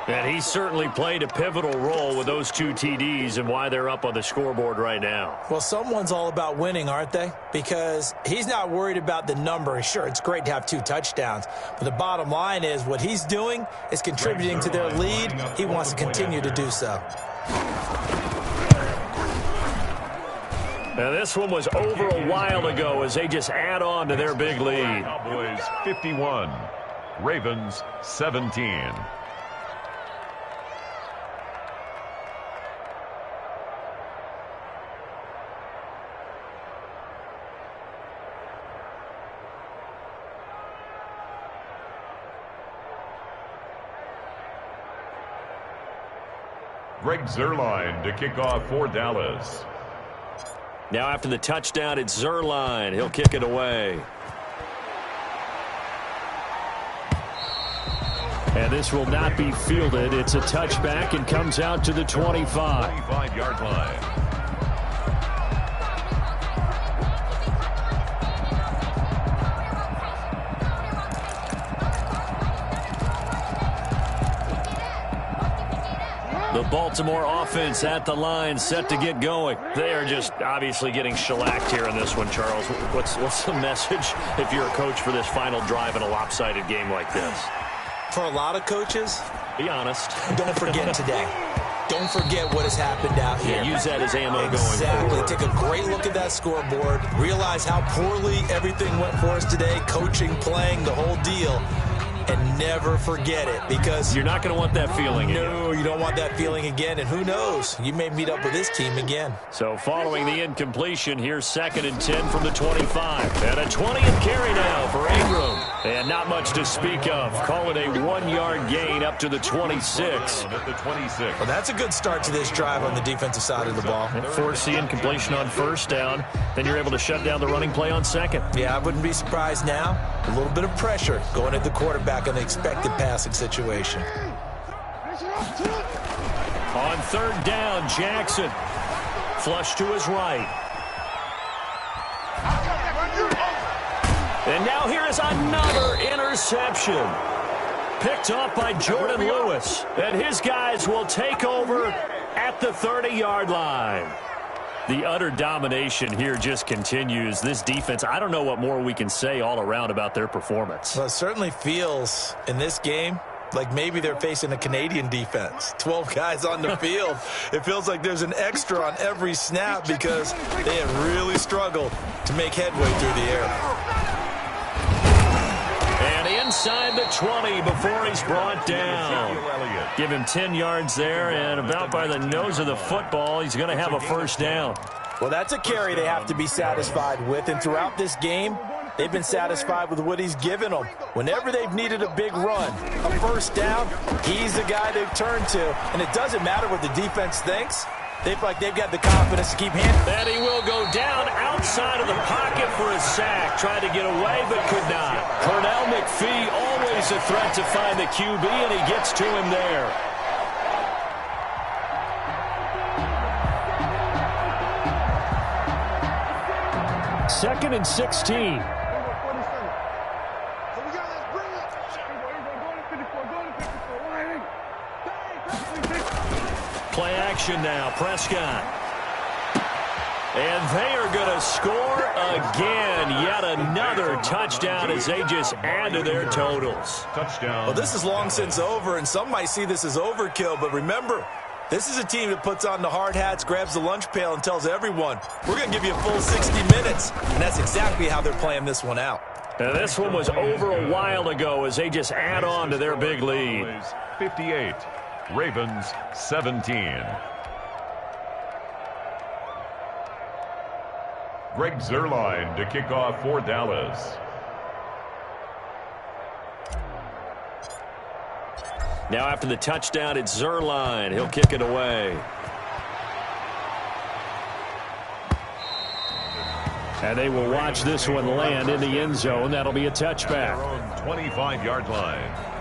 And he certainly played a pivotal role with those 2 TDs and why they're up on the scoreboard right now. Well, someone's all about winning, aren't they? Because he's not worried about the number. Sure, it's great to have 2 touchdowns. But the bottom line is what he's doing is contributing to their lead. He wants to continue to do so. Now, this one was over a while ago as they just add on to their big lead. Cowboys 51, Ravens 17. Greg Zuerlein to kick off for Dallas. Now after the touchdown, it's Zuerlein. He'll kick it away. And this will not be fielded. It's a touchback and comes out to the 25. 25-yard line. The Baltimore offense at the line, set to get going. They are just obviously getting shellacked here in this one, Charles. What's the message if you're a coach for this final drive in a lopsided game like this? For a lot of coaches, be honest. don't forget today. Don't forget what has happened out here. Yeah, use that as ammo going exactly. forward. Take a great look at that scoreboard. Realize how poorly everything went for us today. Coaching, playing, the whole deal. And never forget it, because you're not going to want that feeling again. No, you don't want that feeling again. And who knows? You may meet up with this team again. So following the incompletion, here's 2nd and 10 from the 25. And a 20th carry now for Ingram. And not much to speak of. Call it a 1-yard gain up to the 26. At the 26. Well, that's a good start to this drive on the defensive side of the ball. And force the incompletion on 1st down. Then you're able to shut down the running play on 2nd. Yeah, I wouldn't be surprised now. A little bit of pressure going at the quarterback in the expected passing situation. On 3rd down, Jackson. Flush to his right. And now here is another interception. Picked off by Jordan Lewis. And his guys will take over at the 30-yard line. The utter domination here just continues. This defense, I don't know what more we can say all around about their performance. Well, it certainly feels in this game like maybe they're facing a Canadian defense. 12 guys on the field. It feels like there's an extra on every snap because they have really struggled to make headway through the air. And inside the 20 before he's brought down. Give him 10 yards there, and about by the nose of the football, he's going to have a 1st down. Well, that's a carry they have to be satisfied with, and throughout this game, they've been satisfied with what he's given them. Whenever they've needed a big run, a 1st down, he's the guy they've turned to. And it doesn't matter what the defense thinks. They feel like they've got the confidence to keep handling. And he will go down outside of the pocket for a sack. Tried to get away, but could not. Pernell McPhee, always a threat to find the QB, and he gets to him there. Second and 16. Play action now, Prescott. And they are going to score again. Yet another touchdown as they just add to their totals. Touchdown. Well, this is long since over, and some might see this as overkill. But remember, this is a team that puts on the hard hats, grabs the lunch pail, and tells everyone, we're going to give you a full 60 minutes. And that's exactly how they're playing this one out. Now, this one was over a while ago as they just add on to their big lead. 58. Ravens 17. Greg Zuerlein to kick off for Dallas. Now after the touchdown, it's Zuerlein. He'll kick it away. And they will watch this one land in the end zone. That'll be a touchback. Their own 25-yard line.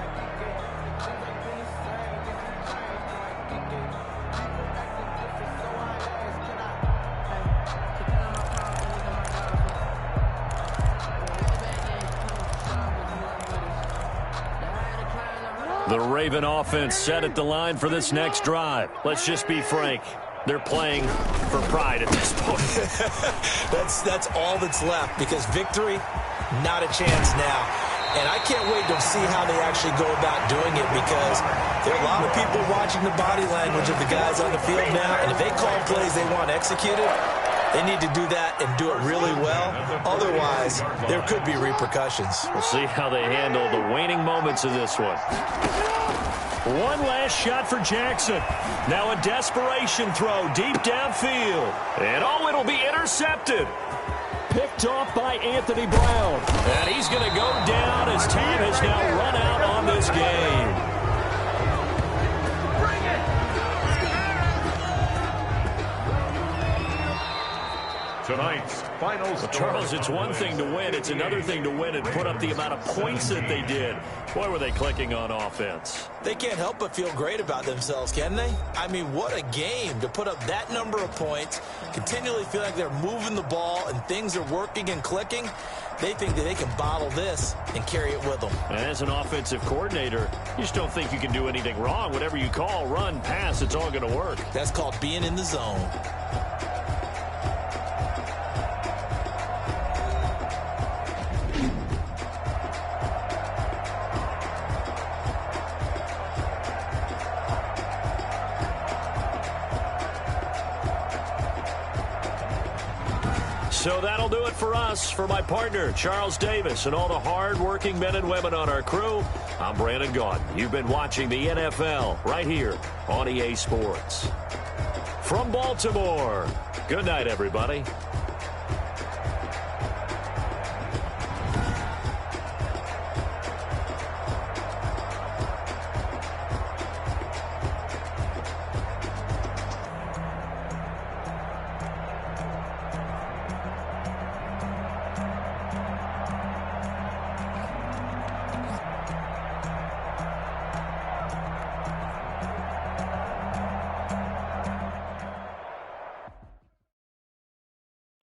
The Raven offense set at the line for this next drive. Let's just be frank. They're playing for pride at this point. That's all that's left, because victory, not a chance now. And I can't wait to see how they actually go about doing it, because there are a lot of people watching the body language of the guys on the field now, and if they call plays they want executed, they need to do that and do it really well. Otherwise, there could be repercussions. We'll see how they handle the waning moments of this one. One last shot for Jackson. Now a desperation throw deep downfield. And oh, it'll be intercepted. Picked off by Anthony Brown. And he's going to go down as time has now run out on this game. Tonight's final score. Charles, it's one thing to win. It's another thing to win and put up the amount of points that they did. Boy, were they clicking on offense. They can't help but feel great about themselves, can they? I mean, what a game to put up that number of points, continually feel like they're moving the ball and things are working and clicking. They think that they can bottle this and carry it with them. And as an offensive coordinator, you just don't think you can do anything wrong. Whatever you call, run, pass, it's all going to work. That's called being in the zone. So that'll do it for us. For my partner, Charles Davis, and all the hard-working men and women on our crew, I'm Brandon Gaudin. You've been watching the NFL right here on EA Sports. From Baltimore, good night, everybody.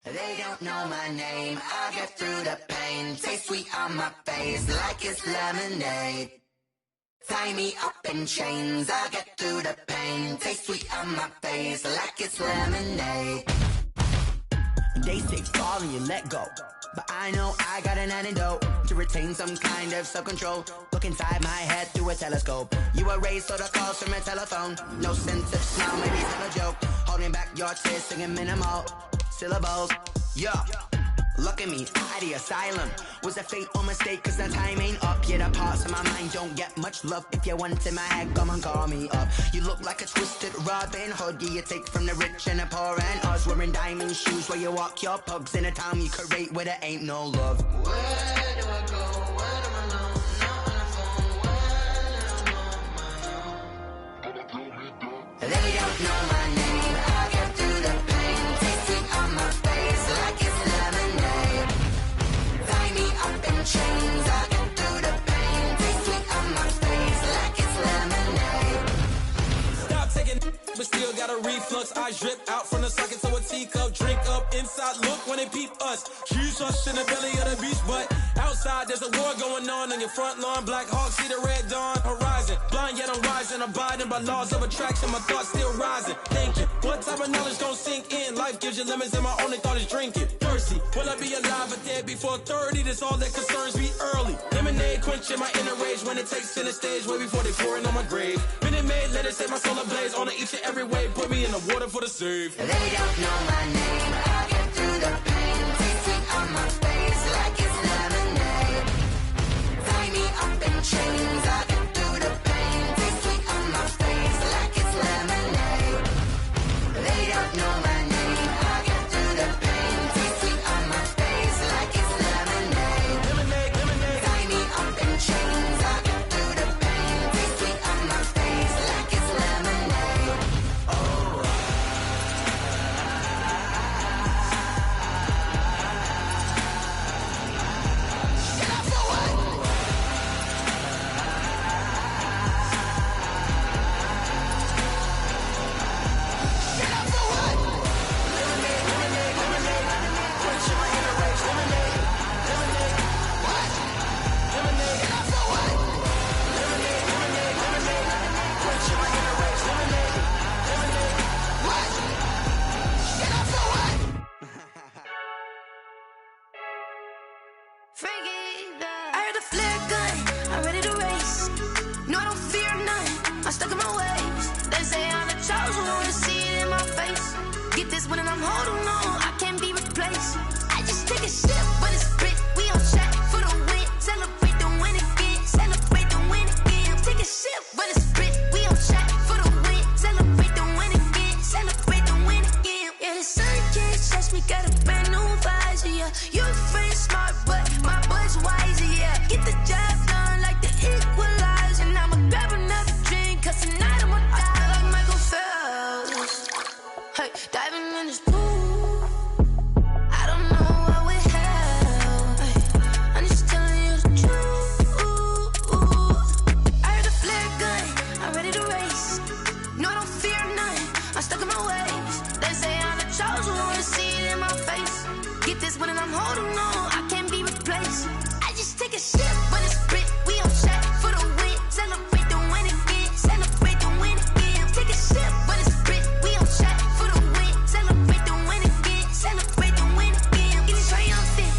They don't know my name, I get through the pain. Taste sweet on my face like it's lemonade. Tie me up in chains, I get through the pain. Taste sweet on my face like it's lemonade. They say fall and you let go, but I know I got an antidote to retain some kind of self-control. Look inside my head through a telescope. You erase all the calls from a telephone. No sense of smile, maybe it's not a joke. Holding back your tears, singing minimal syllables. Yeah, look at me, out of the asylum. Was a fate or mistake, cause the time ain't up. Yeah, the parts of my mind don't get much love. If you want in my head, come and call me up. You look like a twisted Robin Hood. Yeah, you take from the rich and the poor and us. Wearing diamond shoes where you walk your pugs. In a town you create where there ain't no love. Where do I go? When I'm alone? Not on the phone. When I'm on my own. They don't know my name. I get through the pain. Taste sweet on my face like it's lemonade. Tie me up in chains. I get through the pain. Taste sweet on my face like it's lemonade. Stop taking but still got a reflux. Eyes drip out from the socket to a teacup. Drink up inside, look when they peep us. Jesus in the belly of the beast, but outside there's a war going on your front lawn. Black Hawk, see the red dawn horizon. Blind yet I'm rising, abiding by laws of attraction. My thoughts still rising, thinking what type of knowledge gon' sink in? Life gives you lemons and my only thought is drinking. Thirsty, will I be alive or dead before 30? That's all that concerns me early. Lemonade quenching my inner rage when it takes center stage way before they pour it on my grave. Minute Maid, let it set my soul ablaze on each and every way. Put me in the water for the save. They don't know my name. I get through the pain. Taste sweet on my face like it's lemonade. Tie me up in chains. I get through the pain. Taste sweet on my face like it's lemonade. They don't know my name. I get through the pain. Taste sweet on my face like it's lemonade. Lemonade, lemonade. Tie me up in chains. I get through the pain. Taste sweet on my face like it's lemonade. Oh. I heard a flare gun, I'm ready to race. No, I don't fear none, I'm stuck in my ways. They say I'm the chosen one, to see it in my face. Get this one and I'm holding on, I can't be replaced. I just take a sip when it's split, we on track for the win. Celebrate the win again, celebrate the win again. Take a sip when it's split, we on track for the win. Celebrate the win again, celebrate the win again. Yeah, the sun can't touch me, got a brand new visor, yeah. You're a friend smart, but my boy's wiser, yeah. Get the job done like the equalizer. And I'ma grab another drink, cause tonight I'ma die like Michael Phelps. Hey, diving in this pool, I don't know what we have. Hey, I'm just telling you the truth. I heard a flare gun, I'm ready to race. No, I don't fear none, I'm stuck in my ways. They say I'm the chosen one, to see it in my face. Get this one and I'm holding on, I can't be replaced. I just take a sip when it's split, we on track for the win. Celebrate the win again, celebrate the win again. Take a sip when it's split, we on track for the win. Celebrate the win again, celebrate the win again. Getting triumphant,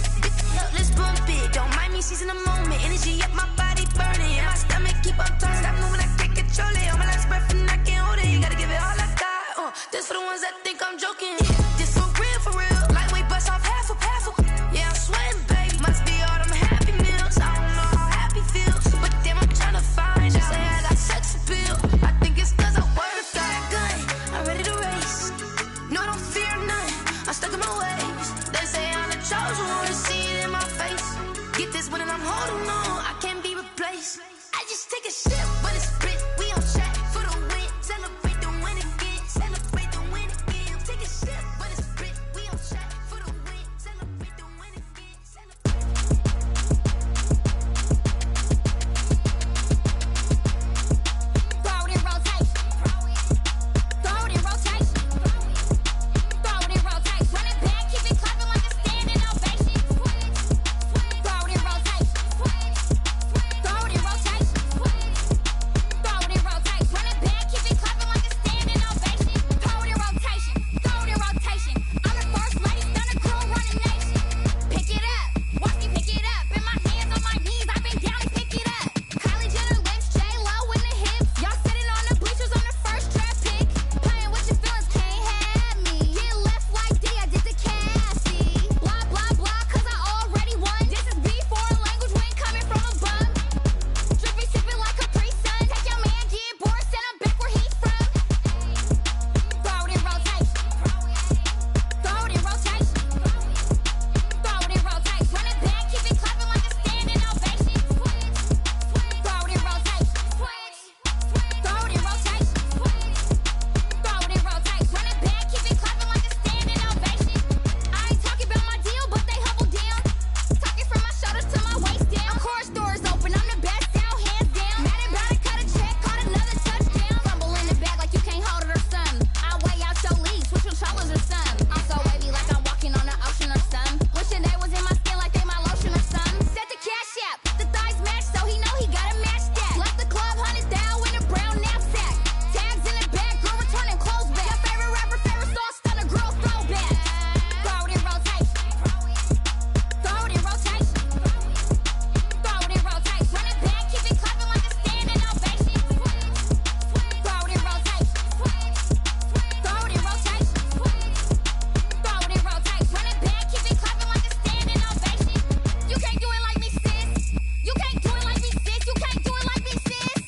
let's bump it. Don't mind me seizing the moment, energy up my body burning. And my stomach keep on turning, stop moving, I can't control it. On my last breath and I can't hold it, you gotta give it all I got. This for the ones that think I'm joking. This for real, lightweight bust off half a I'm stuck in my ways. They say I'm the chosen one, to see it in my face. Get this one and I'm holding on, I can't be replaced. I just take a sip, but it's split. We on track for the win. Celebrate the win again. Celebrate the win again. Take a sip, but it's split. We on track for the win. Celebrate the win again. Throw it in rotation. Throw it in rotation. Throw it in rotation. Run it back, keep it clapping like a standing ovation. Throw it in rotation. Throw it in rotation. Throw it in rotation. Run it back, keep it clapping like a standing ovation. Throw it in rotation. Throw it in rotation. I'm the first lady, stunner crew, running nation. Pick it up, watch me pick it up. In my hands, on my knees, I've been down to pick it up. Kylie Jenner lips, J-Lo in the hips. Y'all sitting on the bleachers on the first draft pick. Playing with your feelings, can't have me. Get left like D, I did the Cassie. Blah, blah, blah, cause I already won. This is B4 language, we ain't coming from above. Drippy, sipping like a pre-sun. Take your man, get bored, send him back where he's from. Throw it in rotation. Throw it in rotation. Throw it in rotation. Run it back, keep it clapping like a standing ovation. Throw it in rotation. Throw it in rotation. Throw it in rotation. Run it back, keep it clapping like a standing ovation. I ain't talking about my deal, but they humble down. Talking from my shoulders to my waist down. Core stores open, I'm the best out, hands down. Mad about it, cut a check, caught another touchdown. Fumble in the bag like you can't hold it or something. I weigh out your league, switch controllers or something. I'm so wavy like I'm walking on the ocean or something. Wishing they was in my skin like they my lotion or something. Set the cash out, the thighs match, so he know he gotta match that. Left the club, 100,000 in a brown knapsack. Tags in the bag, girl returning clothes back. Your favorite rapper, favorite song, stunner, girl throwback. Throw it in rotation. Throw it in rotation. Throw it in rotation. Run it back, keep it clapping like a standing ovation. Throw it in rotation. Throw it in rotation. Throw it in rotation. Run it back, keep it clapping like a standing ovation. You can't do it like me, sis. You can't do it like me, sis. You can't do it like me, sis.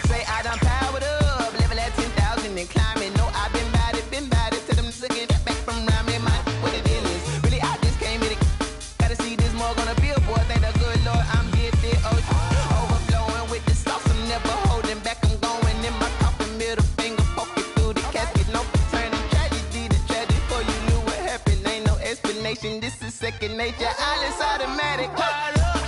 Say I done powered up, level at 10,000 and climbing. No, I've been bad it to them looking back from around me. My what the deal is, really I just came here to gotta see this more gonna be a boy. Thank the good Lord I'm gifted. Oh, overflowing with the sauce, I'm never holding back. I'm going in my coffin, middle finger poking through the casket. No turning tragedy to tragedy. Before you knew what happened, ain't no explanation. This is second nature. All is automatic. Caught up.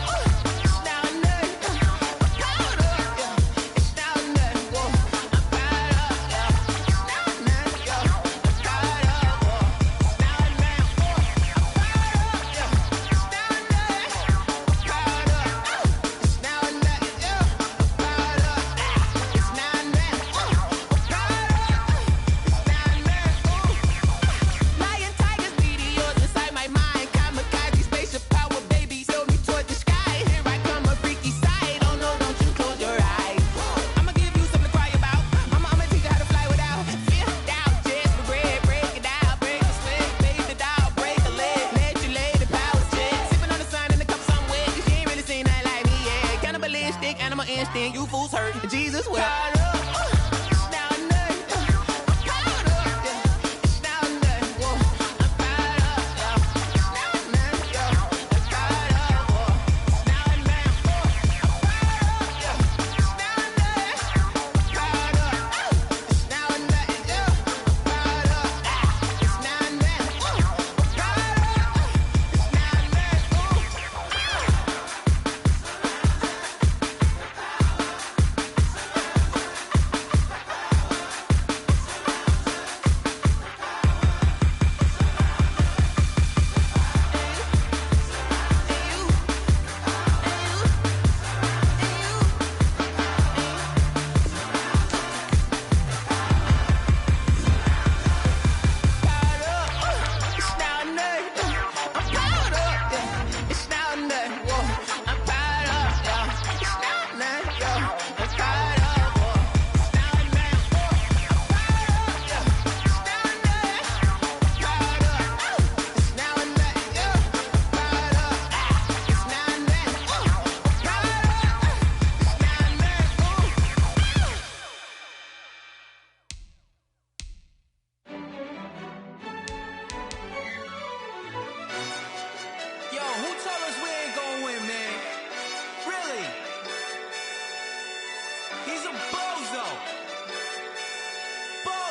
Lion, tigers, meteors inside my mind. Kamikaze, spaceship power, baby, sold me toward the sky.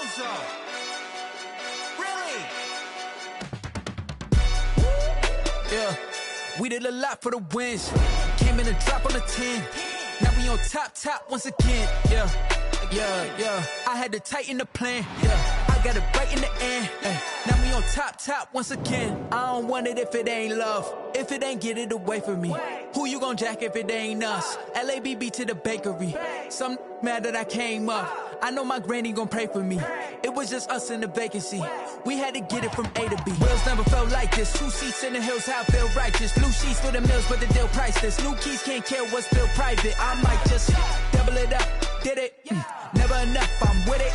Bozo. Really? Yeah, we did a lot for the wins. Came in a drop on the 10. Now we on top once again. Yeah. I had to tighten the plan. Yeah, I got it right in the end. Now we on top once again. I don't want it if it ain't love. If it ain't, get it away from me. Who you gon' jack if it ain't us? LABB to the bakery. Some mad that I came up. I know my granny gon' pray for me. It was just us in the vacancy. We had to get it from A to B. Wheels never felt like this. 2 seats in the hills, how I feel righteous. Blue sheets for the mills, but the deal priceless. New keys can't care what's still private. I might just double it up. Did it? Never enough, I'm with it.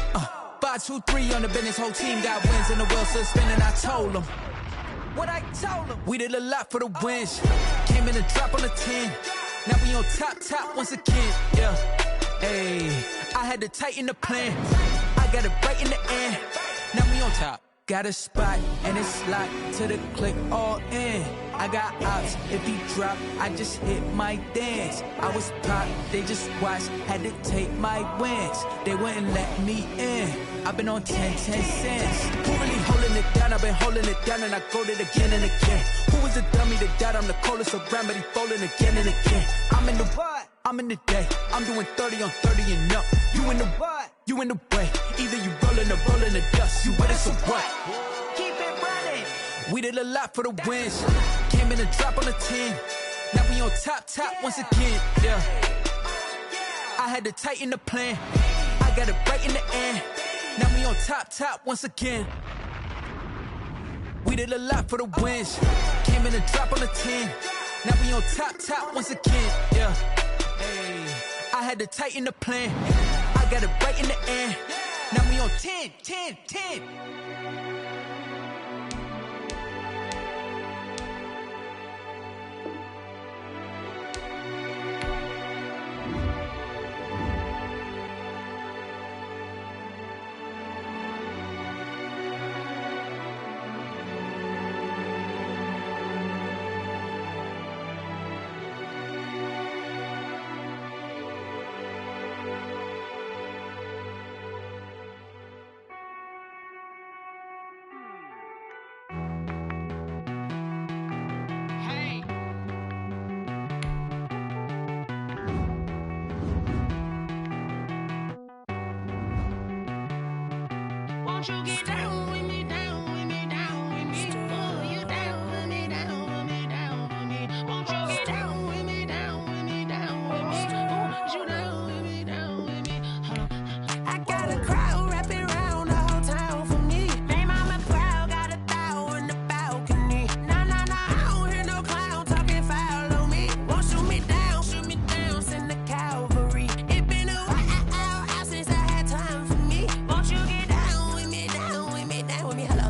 5, 2, 3 on the business. Whole team got wins and the wheels still spinning. I told them what I told them. We did a lot for the wins. Came in a drop on the 10. Now we on top once again. Yeah. Hey, I had to tighten the plan. I got it right in the end. Now we on top. Got a spot and it's locked to the click all in. I got ops, if he drop, I just hit my dance. I was pop, they just watched, had to take my wins. They wouldn't let me in. I've been on 10 cents. Who really holding it down? I've been holding it down and I go it again and again. Who was the dummy that died? I'm the coldest around, but he folding again and again. I'm in the what? I'm in the day. I'm doing 30 on 30 and up. You in the what? You in the way. Either you rolling or rolling the dust. You with it, so what? Keep it running. We did a lot for the wins. Came in a drop on the 10. Now we on top once again. Yeah. I had to tighten the plan. I got it right in the end. Now we on top once again. We did a lot for the wins. Came in a drop on the 10. Now we on top once again. Yeah. Hey, I had to tighten the plan. I got it right in the end. Now we on 10. Won't you get down with me, down with me, down with me? Oh, you down with me, down with me, down with me. Won't you get down with me, down with me, down with me? Oh, you down with me, down with me? I got a crowd wrapping around the whole town for me. They mama proud, got a thou in the balcony. Nah, I don't hear no clown talking foul on me. Won't shoot me down, send the cavalry. It been a while since I had time for me. Won't you get down with me, down with me, down with me? Hello,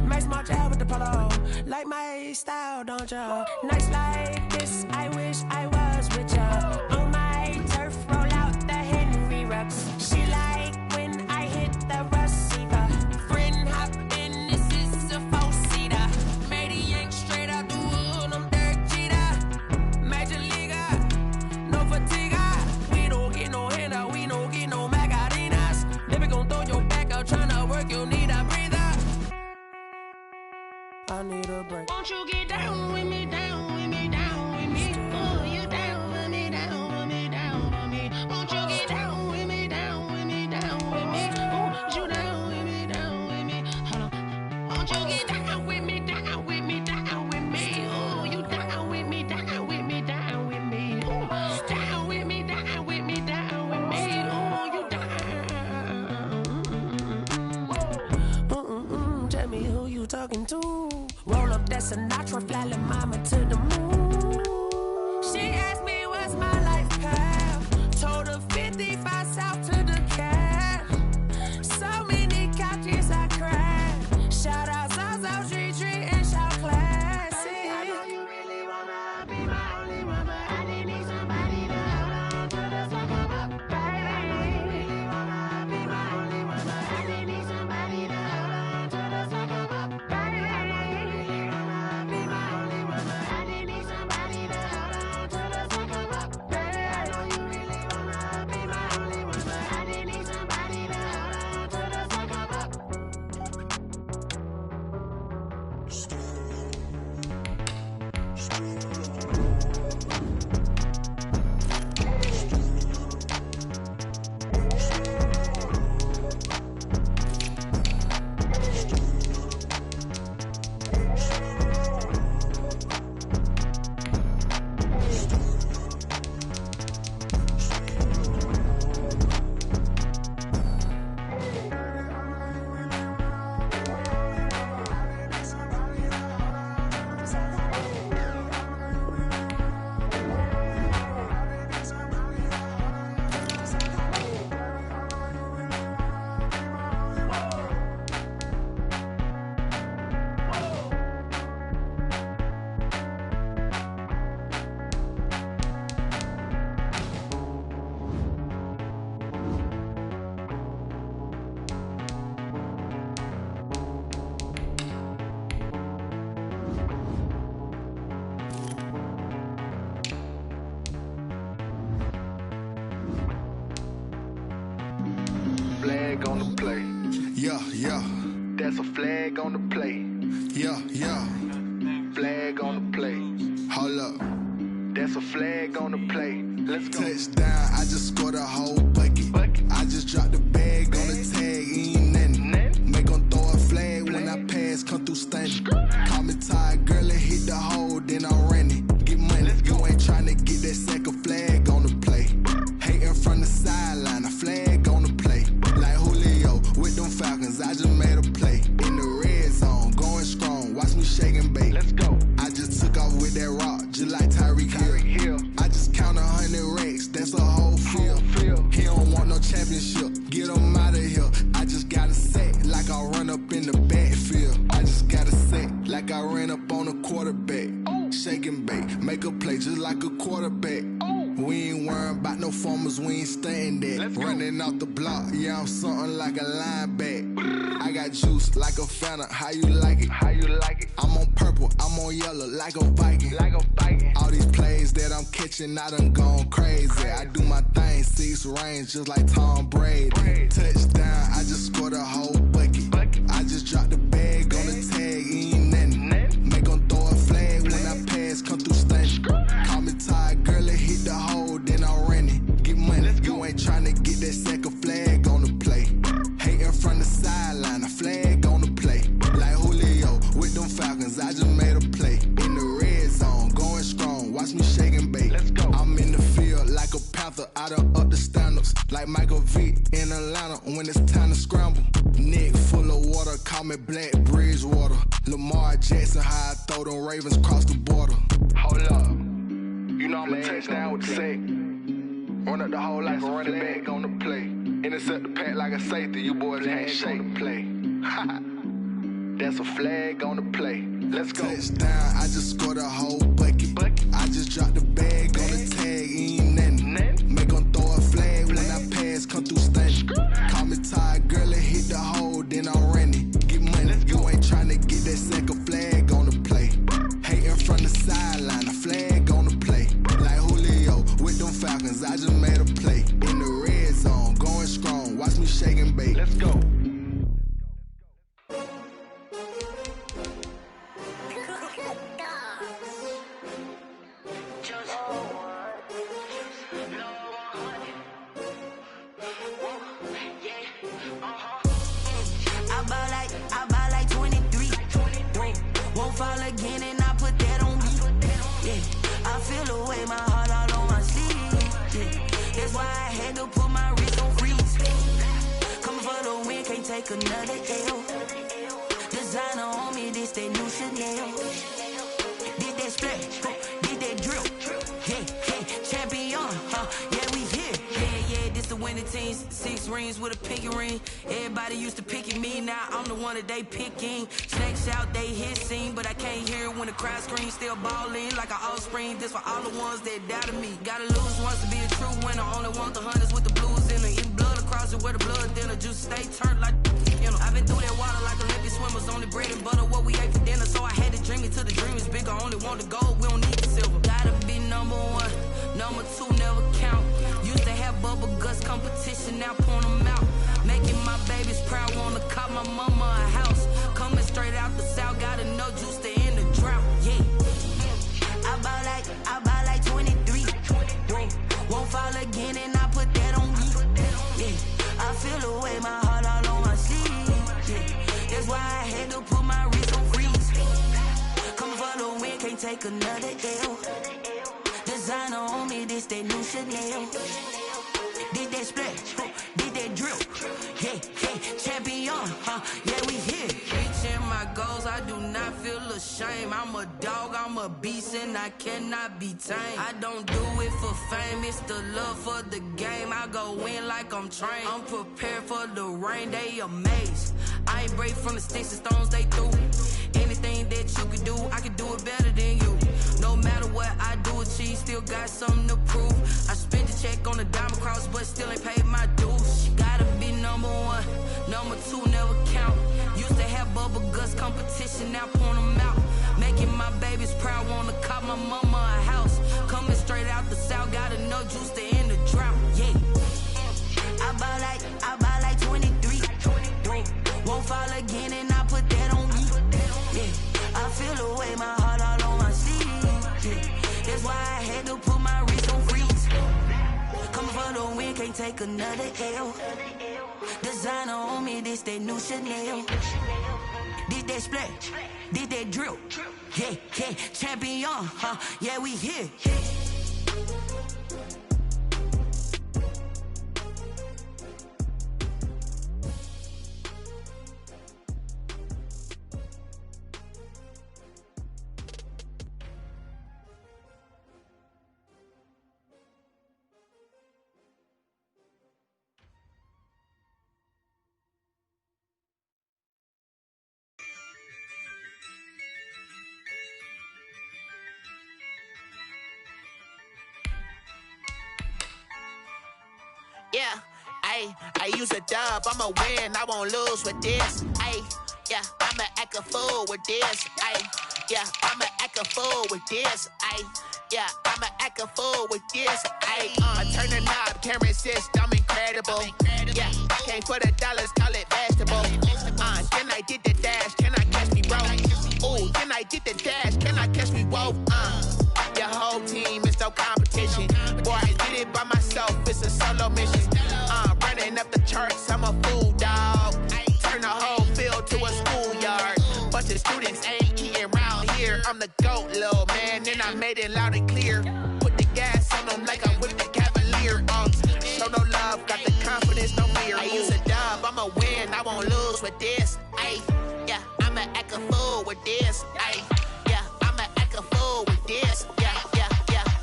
nice march out with the polo. Like my style, don't ya? Nights like this, I wish I was with ya. On my turf, roll out the Henry Rux. She like when I hit the receiver. Friend hop in, this is a four-seater. Made a yank straight out the wood, I'm Derek Jeter. Major leaguer, no fatigue. We don't get no handout, we don't get no Macarinas. Never gon' throw your back out, tryna work, you need a breather. I need a break. Won't you get down with me, down with me, down with me? Oh, you down with me, down with me, down with me? Won't you get down with me, down with me, down with me? Oh, you down with me, down with me? Hold on. Won't you get down with me, down with me, down with me? Oh, you down with me, down with me, down with me? Oh, down with me, down with me, down with me? Oh, you down. Tell me who you talking to. Roll up that Sinatra, fly like mama to the moon. She asked me what's my life path. Told her 55 south to the cat. So many couches I cried. Shout out South Street and shout classic. I know you really wanna be my only one, but I didn't need somebody to hold on to the fuck up, baby. I know you really wanna be my only one, but I didn't need somebody to hold on to the fuck up, baby. I know you really wanna be my only one, but I didn't need Yeah, yeah. That's a flag on the play. Yeah, yeah. Flag on the play. Hold up. That's a flag on the play. Let's go. Touchdown, I just scored a whole bucket. I just dropped the bag on the tag, ain't nothing. Make them throw a flag when I pass, come through stunning. Call me tired, girl, and hit the hole, then I'm running. Get money, you ain't tryna get that second flag on the play. Hating from the sideline, a flag on the play. Like Julio with them Falcons, I just made a play. In the red zone, going strong, watch me shake and bake. Let's go. I just took off with that rock, just like Tyreek Hill. I just count 100 racks, that's a whole field. He don't want no championship, get him out of here. I just got a set, like I run up in the backfield. I just got a set, like I ran up on a quarterback. Shake and bake, make a play just like a quarterback. We ain't worrying about no formers, we ain't staying there. Running off the block, yeah, I'm something like a linebacker. I got juice like a Fanta, how you like it? How you like it? I'm on purple, I'm on yellow, like a Viking. Like a Viking. All these plays that I'm catching, I done gone crazy. I do my thing, 6 range, just like Tom Brady. Touchdown, I just scored a whole bucket. I just dropped the bag on the tag, ain't nothing. Make them throw a flag when I pass, come through stunning. Call me tired, girl, and hit the hole, then I'm running. Get money, you ain't tryna get that second flag on the play. Hating from the sideline, a flag on the play. Like Julio with them Falcons, I just made a play. In the red zone, going strong, watch me shake and bake. Let's go. I'm in the field like a Panther, I done up the standards. Like Michael Vick in Atlanta when it's time to scramble. Neck full of water, call me Black Bridgewater. Lamar Jackson, how I throw them Ravens cross the border. Hold up, you know I'm a touchdown with the sack. Run up the hole like a running back on the play. Intercept the pack like a safety, you boys can't shake the play. That's a flag on the play. Let's go. Touchdown, I just scored a whole bucket. I just dropped the bag on the tag, ain't nothing. Make them throw a flag when I pass, come through stunning. Call me tired, girl, and hit the hole, then I'm running. Get money, you ain't tryna get that second flag on the play. Hating from the sideline, a flag on the play. Like Julio with them Falcons, I just made a play. In the red zone, going strong, watch me shake and bake. Let's go. I buy like 23. Won't fall again and I put that on me. Yeah, I feel the way, my heart all on my sleeve. Yeah, that's why I had to put my wrist on freeze. Coming for the win, can't take another L. Designer on me, this that new Chanel. Did that splash, did that drill. Yeah, yeah, champion, yeah, we here. Yeah, this the winning team. 6 rings with a pinky ring. Everybody used to picking me, now I'm the one that they picking. Snakes out, they hit scene, but I can't hear it when the crowd screams. Still balling like an offspring. This for all the ones that doubted me. Gotta lose once to be a true winner. Only want the hunters with the blues in it. Eating blood across it where the blood thinner. Juice stay turned like, you know. I've been through that water like Olympic swimmers. Only bread and butter, what we ate for dinner. So I had to dream it till the dream is bigger. Only want the gold, we don't need the silver. Gotta be number 1, number 2 never count. Used to have bubble guts competition, now point them out. Making my babies proud, wanna cop my mama a house. Coming straight out the south, gotta know juice to end the drought. Yeah, I buy like 23. Won't fall again and I put that on me. Yeah, I feel the way, my heart all on my sleeve. Yeah, that's why I had to put my wrist on freeze. Coming for the win, can't take another L. Designer on me, this that new Chanel. Did that splash, did that drill. Yeah, champion, yeah, we here. Reaching my goals, I do not feel ashamed. I'm a dog, I'm a beast, and I cannot be tamed. I don't do it for fame, it's the love for the game. I go in like I'm trained. I'm prepared for the rain, they amazed. I ain't break from the sticks and stones they threw. Anything that you can do, I can do it better than you. No matter what I do, achieve, still got something to prove. I spent the check on the diamond cross, but still ain't paid my dues. Gotta be number 1, number 2 never count. Used to have bubble guts competition, now point them out. Making my babies proud, wanna cop my mama a house. Coming straight out the south, gotta know juice to end the drought. Yeah, I buy like 23. Won't fall again and I put that on me. Yeah, I feel the way, my heart all on my sleeve. Yeah, that's why I had to put my wrist on freeze. Coming for the win, can't take another L. Designer on me, this that new Chanel. This that splash, this that drill. Yeah, yeah, champion, huh? Yeah, we here. Yeah, I use a dub, I'ma win, I won't lose with this. Yeah, I'ma act a fool with this. Yeah, I'ma act a fool with this. Yeah, I'ma act a fool with this. Turn the knob, can't resist, I'm incredible. Yeah, came for the dollars, call it vegetable. Then I did the dash, can I catch me, bro? Ooh, then I did the dash, can I catch me, whoa? Your whole team is no competition. Boy, I did it by myself, it's a solo mission. Running up the charts, I'm a fool, dog. Turn the whole field to a schoolyard. Bunch of students ain't eating round here. I'm the GOAT, little man, and I made it loud and clear. Put the gas on them like I'm with the Cavalier. Show no love, got the confidence, no fear. I use a dub, I'ma win, I won't lose with this. Yeah, I'ma act a fool with this. Yeah, I'ma act a fool with this. Yeah,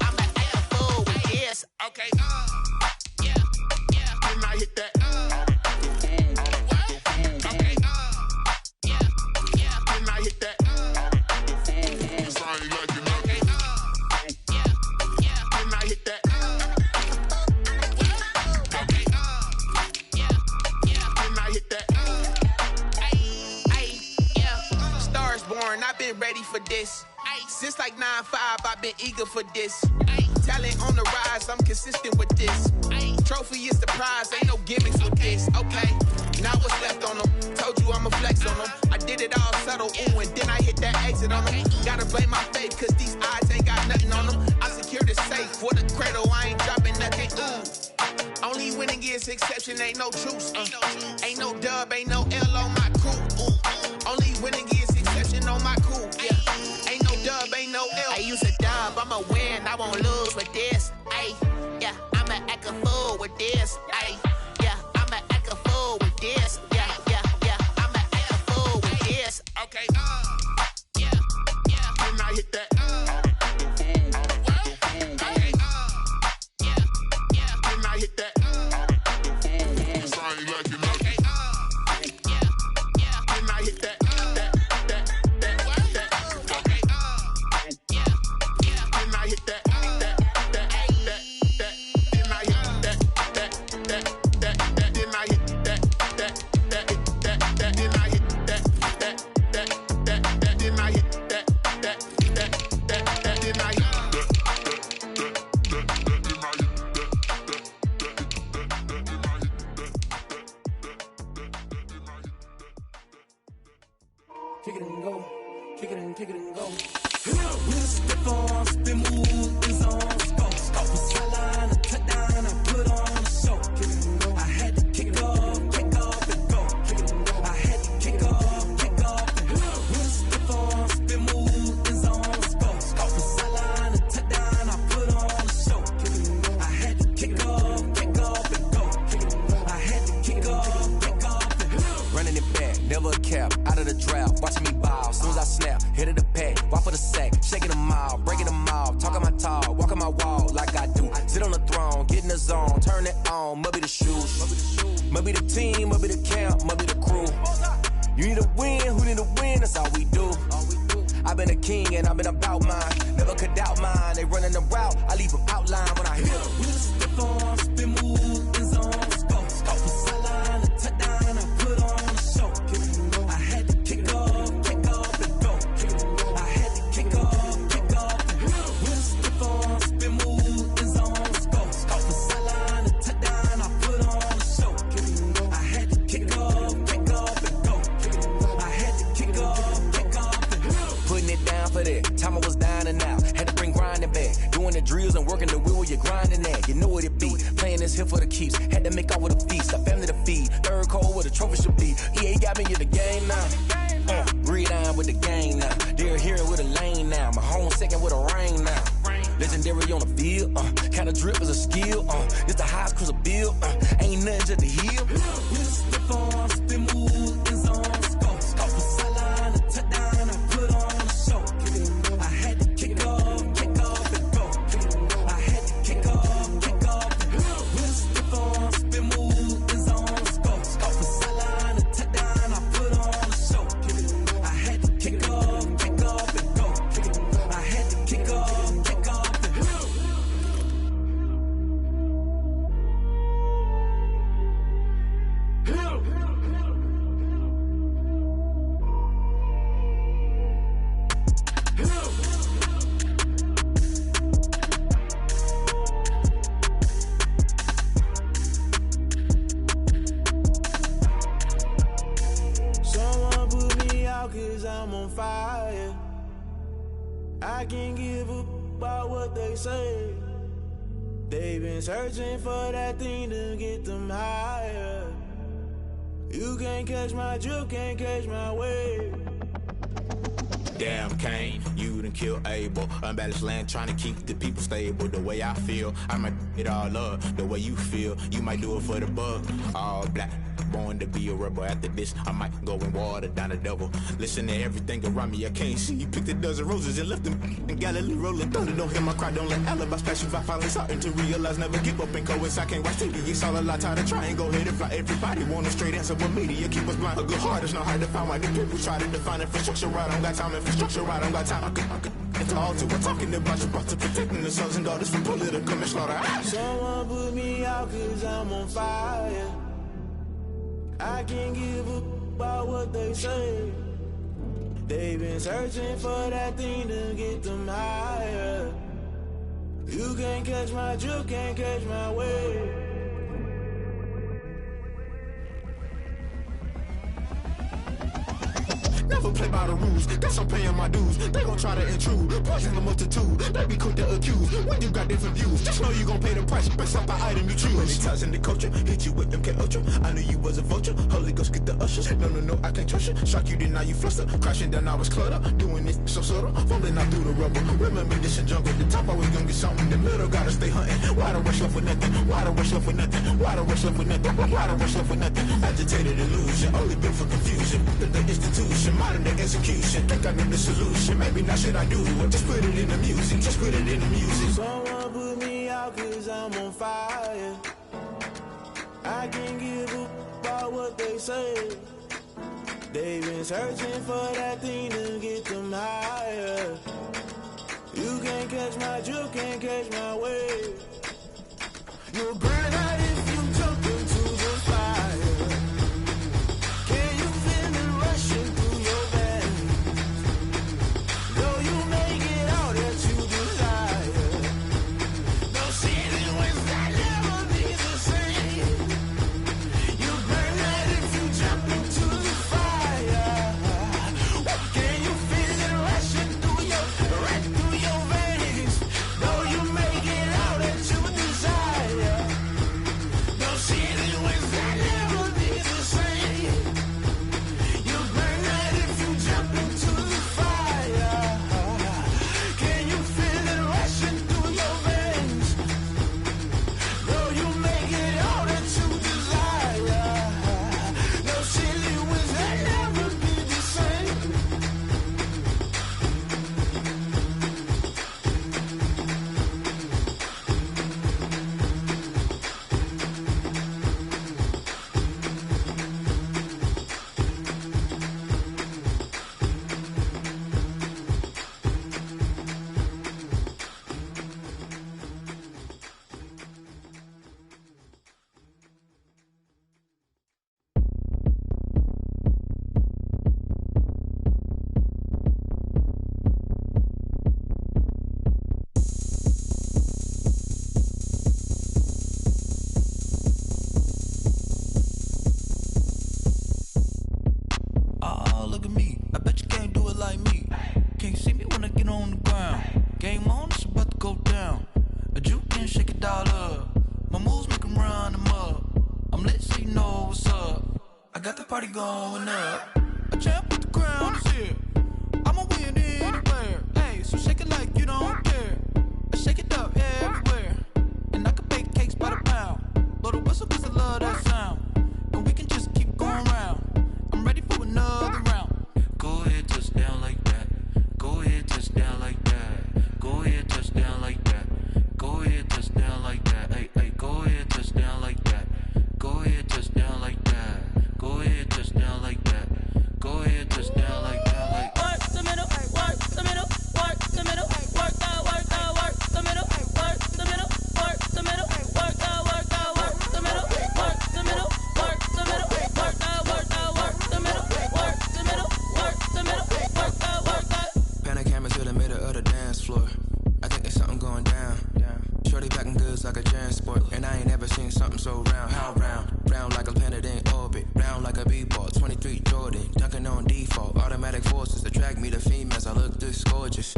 I'ma act a fool with this. Okay, yeah, can I hit that? Okay, yeah, can I hit that? Sorry, like you know. Okay, yeah, can I hit that? Okay, yeah, can I hit that? Yeah, stars born, I've been ready for this. Since like 9-5, I've been eager for this. Talent on the rise, I'm consistent with this. Trophy is the prize, ain't no gimmicks with this. Okay, now what's left on them? Told you I'ma flex on them. I did it all subtle, ooh, and then I hit that exit on them. Gotta blame my faith, cause these odds ain't got nothing on them. I secure the safe for the cradle, I ain't dropping nothing, ooh. Only winning is exception, ain't no truce. Ain't no dub, ain't no L on my crew. Only winning is exception on my crew. Yeah, ain't no dub, ain't no L. I use a dub, I'ma win, I won't lose with this. Yeah, I'ma act a fool with this. Yeah, I'ma act a fool with this. Yeah, I'ma act a fool with this. Okay, yeah, can I hit that? Okay, yeah, can I hit that? Sorry, like you know. Okay, yeah, can I hit that? Okay, yeah, can I hit that? Kick it and go, kick it and go. With a stiff arm, spin move, is on go. From sideline to touchdown, I put on a show. Kick it and go. I had to kick off and go. Kick it and go. I had to kick off and go. With a stiff arm, spin move, is on go. From sideline to touchdown, I put on a show. Kick it and go. I had to kick off and go. Kick it and go. I had to kick off and go. Running it back, never a cap, out of the draft, watching me ball. Soon as I snap, hit of the pack, walk for the sack, shaking them all, breaking them off, talking my talk, walking my wall like I do. Sit on the throne, get in the zone, turn it on, must be the shoes, must be the team, must be the camp, must be the crew. You need a win, who need a win, that's all we do. I've been a king and I've been about mine, never could doubt mine. They running the route, I leave them outline when I hit them. With a stiff arm, spin move, is on go. From sideline to touchdown, I put on a show. Kick it and go. I had to kick off and go. Kick it and go. I had to kick off and go. With a stiff arm, spin move, is on go. From sideline to touchdown, I put on a show. Kick it and go. I had to kick off and go. time I was down and out. Had to bring grinding back. Doing the drills and working the wheel where you're grinding at. You know what it be. Playing this here for the keeps. Had to make out with a feast. A family to feed. Third cold where the trophy should be. EA got me in the game now. Read on with the game now. They're hearing with a lane now. My home second with a rain now. Legendary on the field. Kinda drip is a skill. It's the highest cruiser bill. Ain't nothing just to heal. Step on, spin move, is on scope. Scope a sideline, a touchdown, I put on a show. I had to kick off and go. I had to kick off and go. Step on, spin move, is on scope. Scope a sideline, a touchdown, I put on a show. I had to kick off and go. I had to kick off and go. Someone put me out 'cause I'm on fire. I can't give up about what they say. They've been searching for that thing to get them higher. You can't catch my drift, can't catch my wave. Damn, Kane, you done killed Abel. Unbalanced land, trying to keep the people stable. The way I feel, I might it all up. The way you feel, you might do it for the bug. All black, born to be a rebel. After this, I might go and water down the devil. Listen to everything around me, I can't see. Picked a dozen roses and left them in Galilee rolling thunder. Don't hear my cry, don't let alibis pass you. I finally starting to realize, never give up and coincide. Can't watch TV, it's all a lot. Tired of trying, go ahead and fly. Everybody want a straight answer, but media keep us blind. A good heart is not hard to find. Why the people try to define infrastructure right? I don't got time, infrastructure right? I don't got time. I could it's all to we're talking about you, about to protecting the sons and daughters from political manslaughter. Someone put me out 'cause I'm on fire. I can't give up about what they say. They've been searching for that thing to get them higher. You can't catch my drift, can't catch my wave. Never play by the rules, guess I'm paying my dues. They gon' try to intrude, poison the multitude. They be quick to accuse, when you got different views. Just know you gon' pay the price, based off the item you choose. Many times in the culture, hit you with MK Ultra. I knew you was a vulture, Holy Ghost get the ushers. No, I can't trust you. Shock you, then now you fluster. Crashing down, I was cluttered. Doing this so subtle, fumbling out through the rubble. Remember this in jungle, the top always gonna get something. The middle gotta stay hunting. Why the rush left with nothing? Why the rush left with nothing? Why the rush left with nothing? Why the rush left with nothing? Agitated illusion, only built for confusion. The institution, modern day execution. Think I know the solution, maybe not should I do it. Just put it in the music, just put it in the music. Someone put me out 'cause I'm on fire. I can't give up about what they say. They've been searching for that thing to get them higher. You can't catch my drift, can't catch my wave. You'll burn out if you jump into the fire. Can you feel it rushing through your veins? Though you make it all that you desire. No ceiling when that never be the same. You burn out if you jump into the fire. Can you feel it rushing through your veins? Though you make it all that you desire. Game on, it's about to go down. A juke can shake it all up. My moves make them run them up. I'm lit so you know what's up. I got the party going up. A champ with the crown is here. I'ma win anywhere. Hey, so shake it like you don't care. I shake it up everywhere. And I can bake cakes by the pound. Blow the whistle cause I love that sound. And we can just keep going round. I'm ready for another round. Go ahead, touch down like that. Go ahead, touch down like that. Go ahead, touch down like that. Go ahead, touch down like that. Hey, hey, go ahead, touch down like that. Go ahead, touch down like that. Go ahead, touch down like that. Go ahead, touch down like that. Like work the middle, work the middle, work the middle, work the middle, work the middle, work the middle, work the middle, work the middle, work the middle, work the middle, work the middle, work the middle, work the middle, work the middle, work the. Pan a camera to the middle of the dance floor. I think there's something going down. Shorty packing goods like a transport, and I ain't never seen something so round. How round? Round like a planet in orbit, round like a b-ball. 23 Jordan, dunking on default. Automatic forces attract me to females. I look this gorgeous.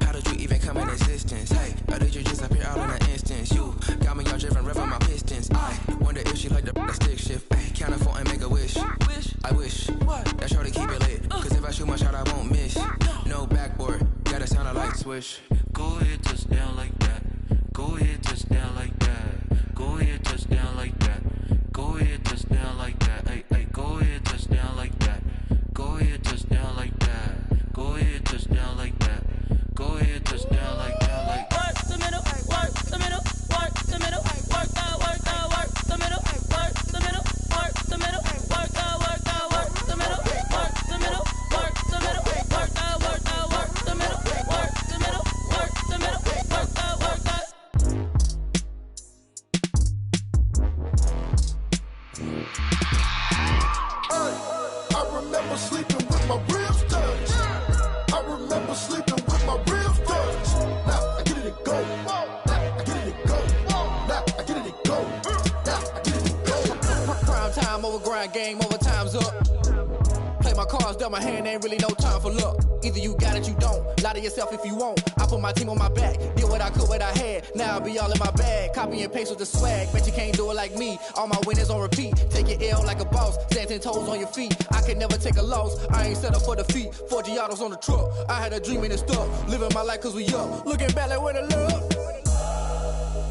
How did you even come in existence? Hey, or did you just appear out in an instance? You got me all driven, revving my pistons. I wonder if she like the stick shift. Hey, count it 4 and make a wish. I wish that shorty keep it lit. Cause if I shoot my shot, I won't miss. No backboard, gotta sound a light switch. Go ahead, touch down like that. Go ahead, touch down like that. Go ahead, touch down like that. Go ahead, touch down like that. Hey, hey, go ahead, touch down like that. Go ahead, touch down like that. Go ahead, touch down like that. Go ahead, touch down like that. Like work the middle, work the middle, work the middle, work the middle, work the middle, work the middle, work the middle, work the middle, work the middle, work the middle, work the middle, work the middle, work the middle, work the middle, work the. I remember sleeping with my ribs touched. I remember sleeping with my ribs touched. Now I get it and go. Now I get it and go. Now I get it and go. Now I get it and go. Prime time over grind game, over time's up. Play my cards, dealt my hand, ain't really no time for luck. Either you got it, you don't. Lie to yourself if you won't. I put my team on my back, did what I could, what I had. Now I'll be all in my bag, copy and paste with the swag. Bet you can't do it like me. All my winners on repeat. Take your L like a boss, stand 10 toes on your feet. I can never take a loss. I ain't set up for defeat. 4 Giottos on the truck. I had a dream and it stuck. Living my life cause we up. Looking back like where the love.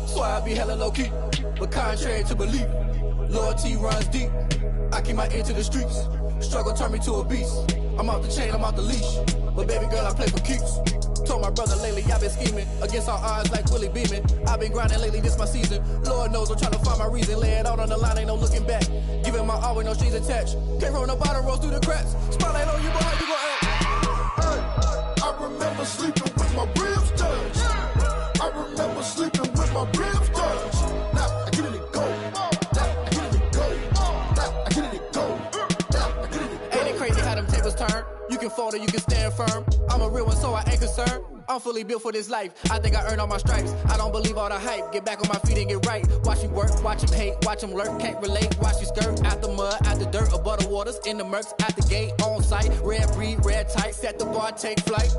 So I be hella low key, but contrary to belief, loyalty runs deep. I keep my ear to the streets. Struggle turned me to a beast. I'm off the chain, I'm off the leash. But baby girl, I play for keeps. Told my brother lately, I've been scheming against all odds like Willie Beeman. I've been grinding lately, this my season. Lord knows I'm trying to find my reason. Lay it out on the line, ain't no looking back. Giving my all with no strings attached. Came from the bottom, rose through the cracks. Spotlight on you, boy, how you gon' act? Hey, I remember sleeping with my ribs touched. I remember sleeping with my ribs touched. Now I get it and go. Now I get it and go. Now I get it and go. Now I get it and go. Ain't it crazy how them tables turn? You can fold or you can stand firm. I'm a real one, so I ain't concerned. I'm fully built for this life. I think I earned all my stripes. I don't believe all the hype. Get back on my feet and get right. Watch you work, watch him hate, watch him lurk. Can't relate, watch you skirt. Out the mud, out the dirt, above the waters, in the murks, out the gate, on site. Red breed, red tight, set the bar, take flight.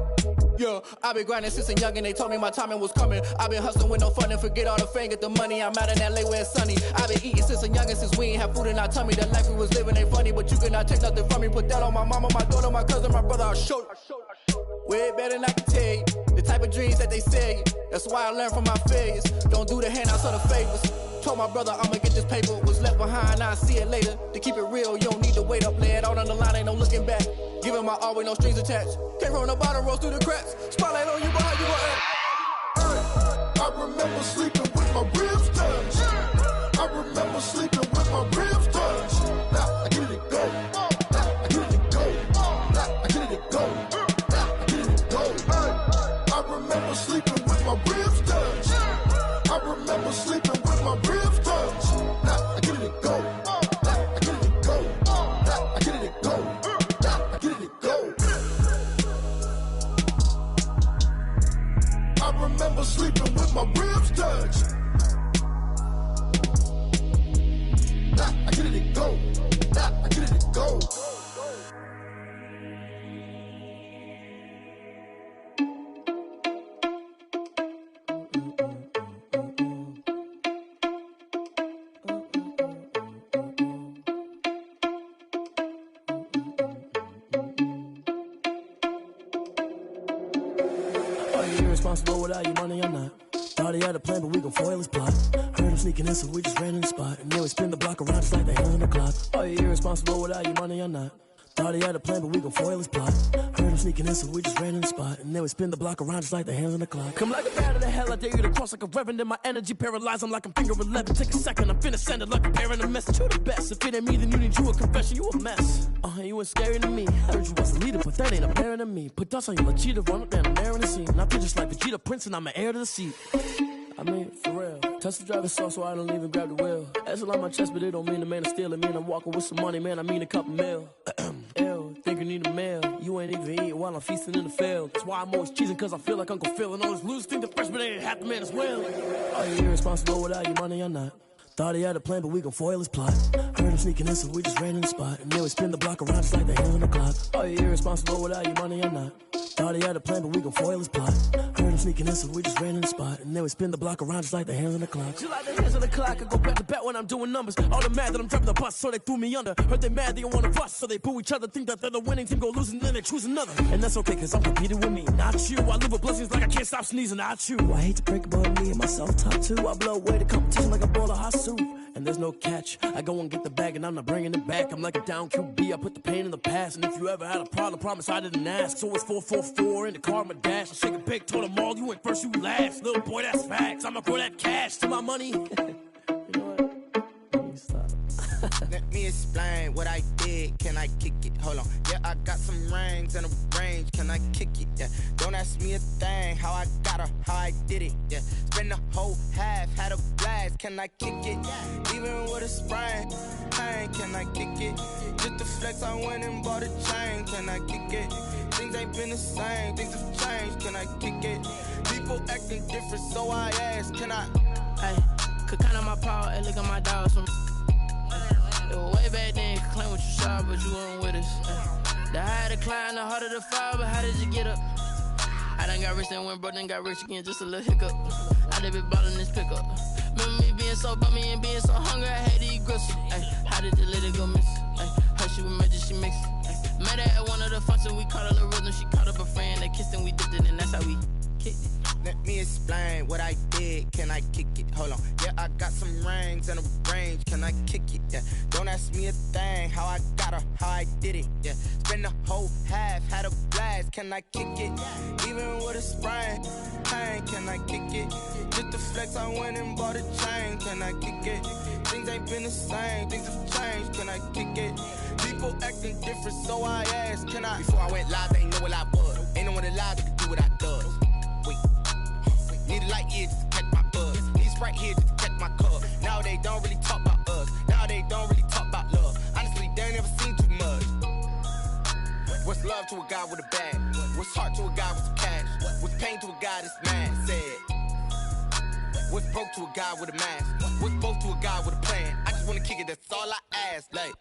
Yeah, I been grinding since a youngin', they told me my timing was coming. I been hustling with no fun and forget all the fame, get the money. I'm out in LA where it's sunny. I been eating since a youngin', since we ain't have food in our tummy. The life we was living ain't funny, but you cannot take nothing from me. Put that on my mama, my daughter, my cousin, my brother, I'll show you. Way better than I can tell you. The type of dreams that they sell you. That's why I learned from my failures. Don't do the handouts or the favors. Told my brother I'ma get this paper. Was left behind, I'll see it later. To keep it real, you don't need to wait up. Lay it out on the line, ain't no looking back. Giving my all with no strings attached. Came from the bottom, rose through the cracks. Spotlight on you, but how you gon' act? Hey, I remember sleeping with my ribs touched. I remember sleeping with my ribs touched. Now I get it and go. Now I get it and go. Now I get it and go. Now I get it and go. Hey, I remember sleeping with my ribs touched. I remember sleeping with my ribs touched. Now I get it and go. Now I get it and go. Now I get it and go. Now I get it and go. I remember sleeping with my ribs touched. Now I get it irresponsible without your money or not. Thought he had a plan, but we gon' foil his plot. Heard him sneaking in, so we just ran in the spot. And then we spin the block around just like the hands on the clock. Are you irresponsible without your money or not? Thought he had a plan, but we gon' foil his plot. Heard him sneaking in, so we just ran in the spot. And then we spin the block around just like the hands on the clock. Come like a bat of the hell, I dare you to cross like a reverend. In my energy paralyzed, I'm like I'm finger 11. Take a second, I'm finna send it like a bearing a message. You the best, if it ain't me, then you need you a confession. You a mess, you ain't scary to me. Heard you was a leader, but that ain't apparent to me. Put dust on you, Cheetah, run up down the air in the scene. And I feel just like Vegeta Prince, and I'm an heir to the seat. I mean, for real. Touch the driver's sauce so I don't even grab the wheel. That's on my chest, but it don't mean the man is stealing. Mean I'm walking with some money, man, I mean a couple mil. Ew, think you need a meal. You ain't even eating while I'm feasting in the field. That's why I'm always cheesing, cause I feel like Uncle Phil. And all those losers think the freshman ain't half the man as well. Are you irresponsible without your money or not? Thought he had a plan, but we gon' foil his plot. Heard him sneaking in, so we just ran in the spot. And then we spin the block around just like the hands on the clock. Are you irresponsible without your money or not? Thought he had a plan, but we gon' foil his plot. Heard him sneaking in, so we just ran in the spot. And then we spin the block around just like the hands on the clock. Just like the hands on the clock, I go back to back when I'm doing numbers. All the mad that I'm driving the bus, so they threw me under. Heard they mad, they don't wanna bust, so they boo each other. Think that they're the winning team, go losing, then they choose another. And that's okay, cause I'm competing with me, not you. I live with blessings like I can't stop sneezing, not you. I hate to break it, but me and myself top two. I blow away the competition like a bowl of hot soup. And there's no catch. I go and get the bag and I'm not bringing it back. I'm like a down QB, I put the pain in the past. And if you ever had a problem, promise I didn't ask. So it's 444 in the car, my dash. I shake a big, told them all, you ain't first, you last. Little boy, that's facts. I'ma throw that cash to my money. You know what? Let me stop. Let me explain what I did. Can I kick it? Hold on. Yeah, I got some rings and a range. Can I kick it? Yeah. Don't ask me a thing. How I got her, how I did it. Yeah. Spend the whole half, had a blast. Can I kick it? Even with a sprain. Pain, can I kick it? Just to flex, I went and bought a chain. Can I kick it? Things ain't been the same. Things have changed. Can I kick it? People acting different, so I ask. Can I? Hey, could count on my power and look at my dogs from. Way back then, you could claim what you saw, but you weren't with us. The higher the climb, the harder the fall, but how did you get up? I done got rich, then went broke, then got rich again, just a little hiccup. I done been ballin' this pickup. Remember me being so bummy and being so hungry, I had to eat gristle. How did you let it go miss? Her she was magic, she mixed. Met her at one of the functions, we caught a little rhythm, she caught up a friend, they kissed and we dipped it, and that's how we kicked it. Let me explain what I did. Can I kick it? Hold on. Yeah, I got some rings and a range. Can I kick it? Yeah. Don't ask me a thing. How I got her, how I did it. Yeah. Spend the whole half, had a blast. Can I kick it? Even with a sprain. Pain, can I kick it? Just to flex, I went and bought a chain. Can I kick it? Things ain't been the same. Things have changed. Can I kick it? People acting different, so I asked. Can I? Before I went live, they ain't know what I was. Ain't no one alive that could do what I does. Need a light here just to catch my buzz. Need Sprite here just to catch my cup. Now they don't really talk about us. Now they don't really talk about love. Honestly, they ain't never seen too much. What's love to a guy with a bag? What's heart to a guy with some cash? What's pain to a guy that's mad? Said. What's broke to a guy with a mask? What's both to a guy with a plan? I just wanna kick it, that's all I ask. Like,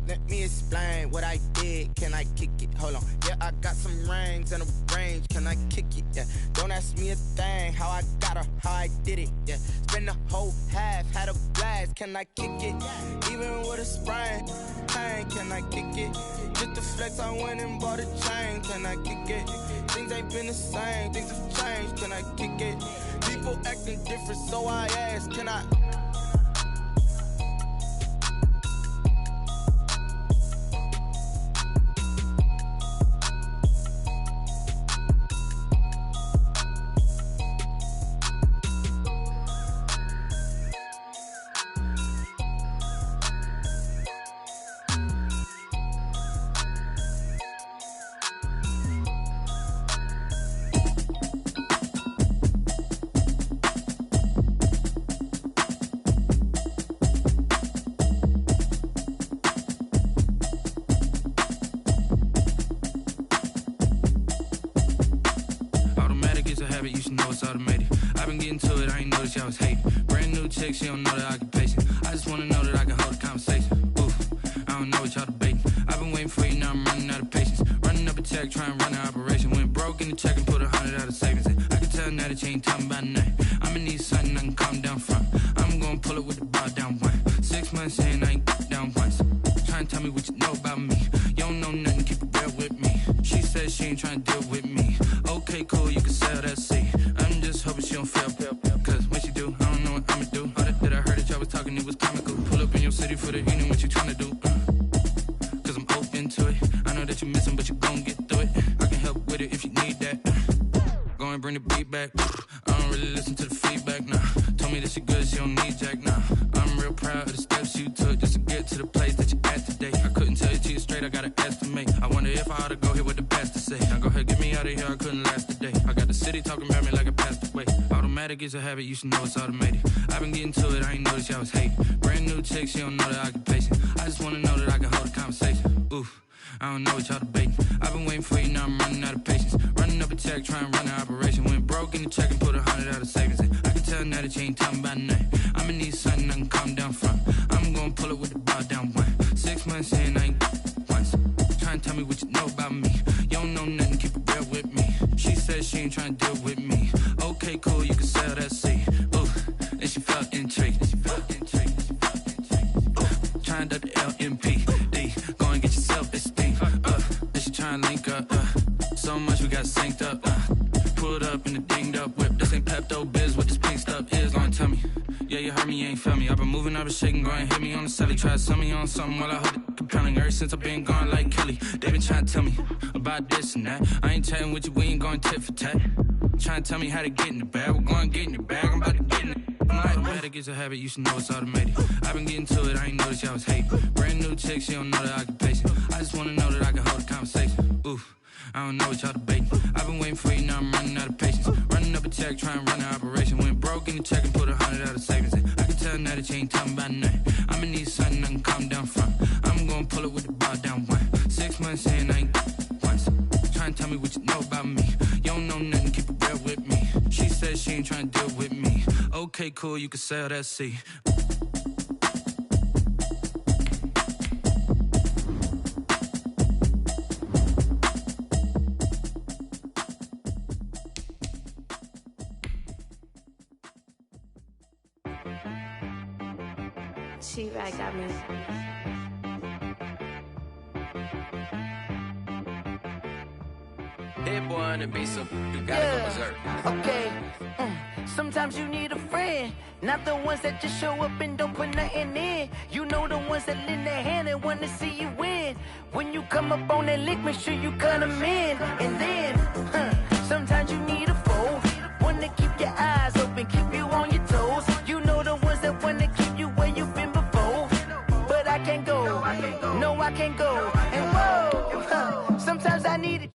let me explain what I did. Can I kick it? Hold on. Yeah, I got some rings and a range. Can I kick it? Yeah. Don't ask me a thing. How I got her, how I did it. Yeah. Spend the whole half, had a blast. Can I kick it? Even with a sprain. Pain, can I kick it? Just to flex, I went and bought a chain. Can I kick it? Things ain't been the same. Things have changed. Can I kick it? People acting different, so I ask. Can I? She don't know the occupation. I just wanna know that I can hold a conversation. Oof, I don't know what y'all debating. I've been waiting for you, now I'm running out of patience. Running up a check, trying to run an operation. Went broke in the check and put 100 out of savings in. I can tell now that you ain't talking about nothing. I'ma need something I can calm down from. I'm gonna pull it with the bar down one. 6 months in, I ain't down once. Trying to tell me what you know about me. You don't know nothing, keep it real with me. She said she ain't trying to deal with me. Okay, cool, you can sell that. what you missing, but you gon' get through it. I can help with it if you need that. Go and bring the beat back. I don't really listen to the feedback, nah. Told me that she good, she don't need jack, nah. I'm real proud of the steps you took just to get to the place that you at today. I couldn't tell you to you straight, I gotta estimate. I wonder if I ought to go here with the pastor say. Now go ahead, get me out of here, I couldn't last a day. I got the city talking about me like a passed away. Automatic is a habit, you should know it's automated. I've been getting to it, I ain't noticed y'all was hating. Brand new chick, she don't know the occupation. I just wanna know that I can hold a conversation. Oof. I don't know what y'all debating. I've been waiting for you, now I'm running out of patience. Running up a check, trying to run an operation. Went broke in the check and put 100 out of savings in. I can tell now that you ain't talking about nothing. I'ma need something I can calm down from. I'm gonna pull it with the bar down one. 6 months in, I ain't once. Trying to tell me what you know about me. You don't know nothing, keep it real with me. She said she ain't trying to deal with me. Okay, cool, you can sell that seed. Ooh, and she felt intrigued. Trying to the LMPD. Go and get yourself esteem. And she trying to link up. So much we got synced up. Pulled up in the dinged up whip. This ain't Pepto Biz, what this pink stuff is. Gonna tell me. Yeah, you heard me, you ain't felt me. I've been moving, I've been shaking, go and hit me on the celly. Try to sell me on something while I hold it compelling. Ever since I've been gone like Kelly, they been trying to tell me about this and that. I ain't chatting with you, we ain't going tit for tat. Trying to tell me how to get in the bag. We're going to get in the bag, I'm about to get in it. I'm like, automatic is a habit, you should know it's automated. I've been getting to it, I ain't noticed y'all was hating. Brand new chick, she don't know the occupation. I just wanna know that I can hold a conversation. Oof. I don't know what y'all debating. I've been waiting for you, now I'm running out of patience. Running up a check, trying to run an operation. Went broke in the check and put 100 out of savings in. I can tell now that you ain't talking about nothing. I'ma need something I can calm down from. I'm gonna pull it with the bar down one. 6 months in, I ain't once. Trying to tell me what you know about me. You don't know nothing, keep it real with me. She said she ain't trying to deal with me. Okay, cool, you can sell that seed. She-Rag got me. Hit boy on the beat, so you gotta go berserk. Okay. Sometimes you need a friend, not the ones that just show up and don't put nothing in. You know the ones that lend their hand and wanna see you win. When you come up on that lick, make sure you cut them in. And then, sometimes you need a foe, one to keep your eyes open, keep you on your toes. You know the ones that wanna keep you where you've been before. But I can't go, no I can't go. And whoa, sometimes I need it.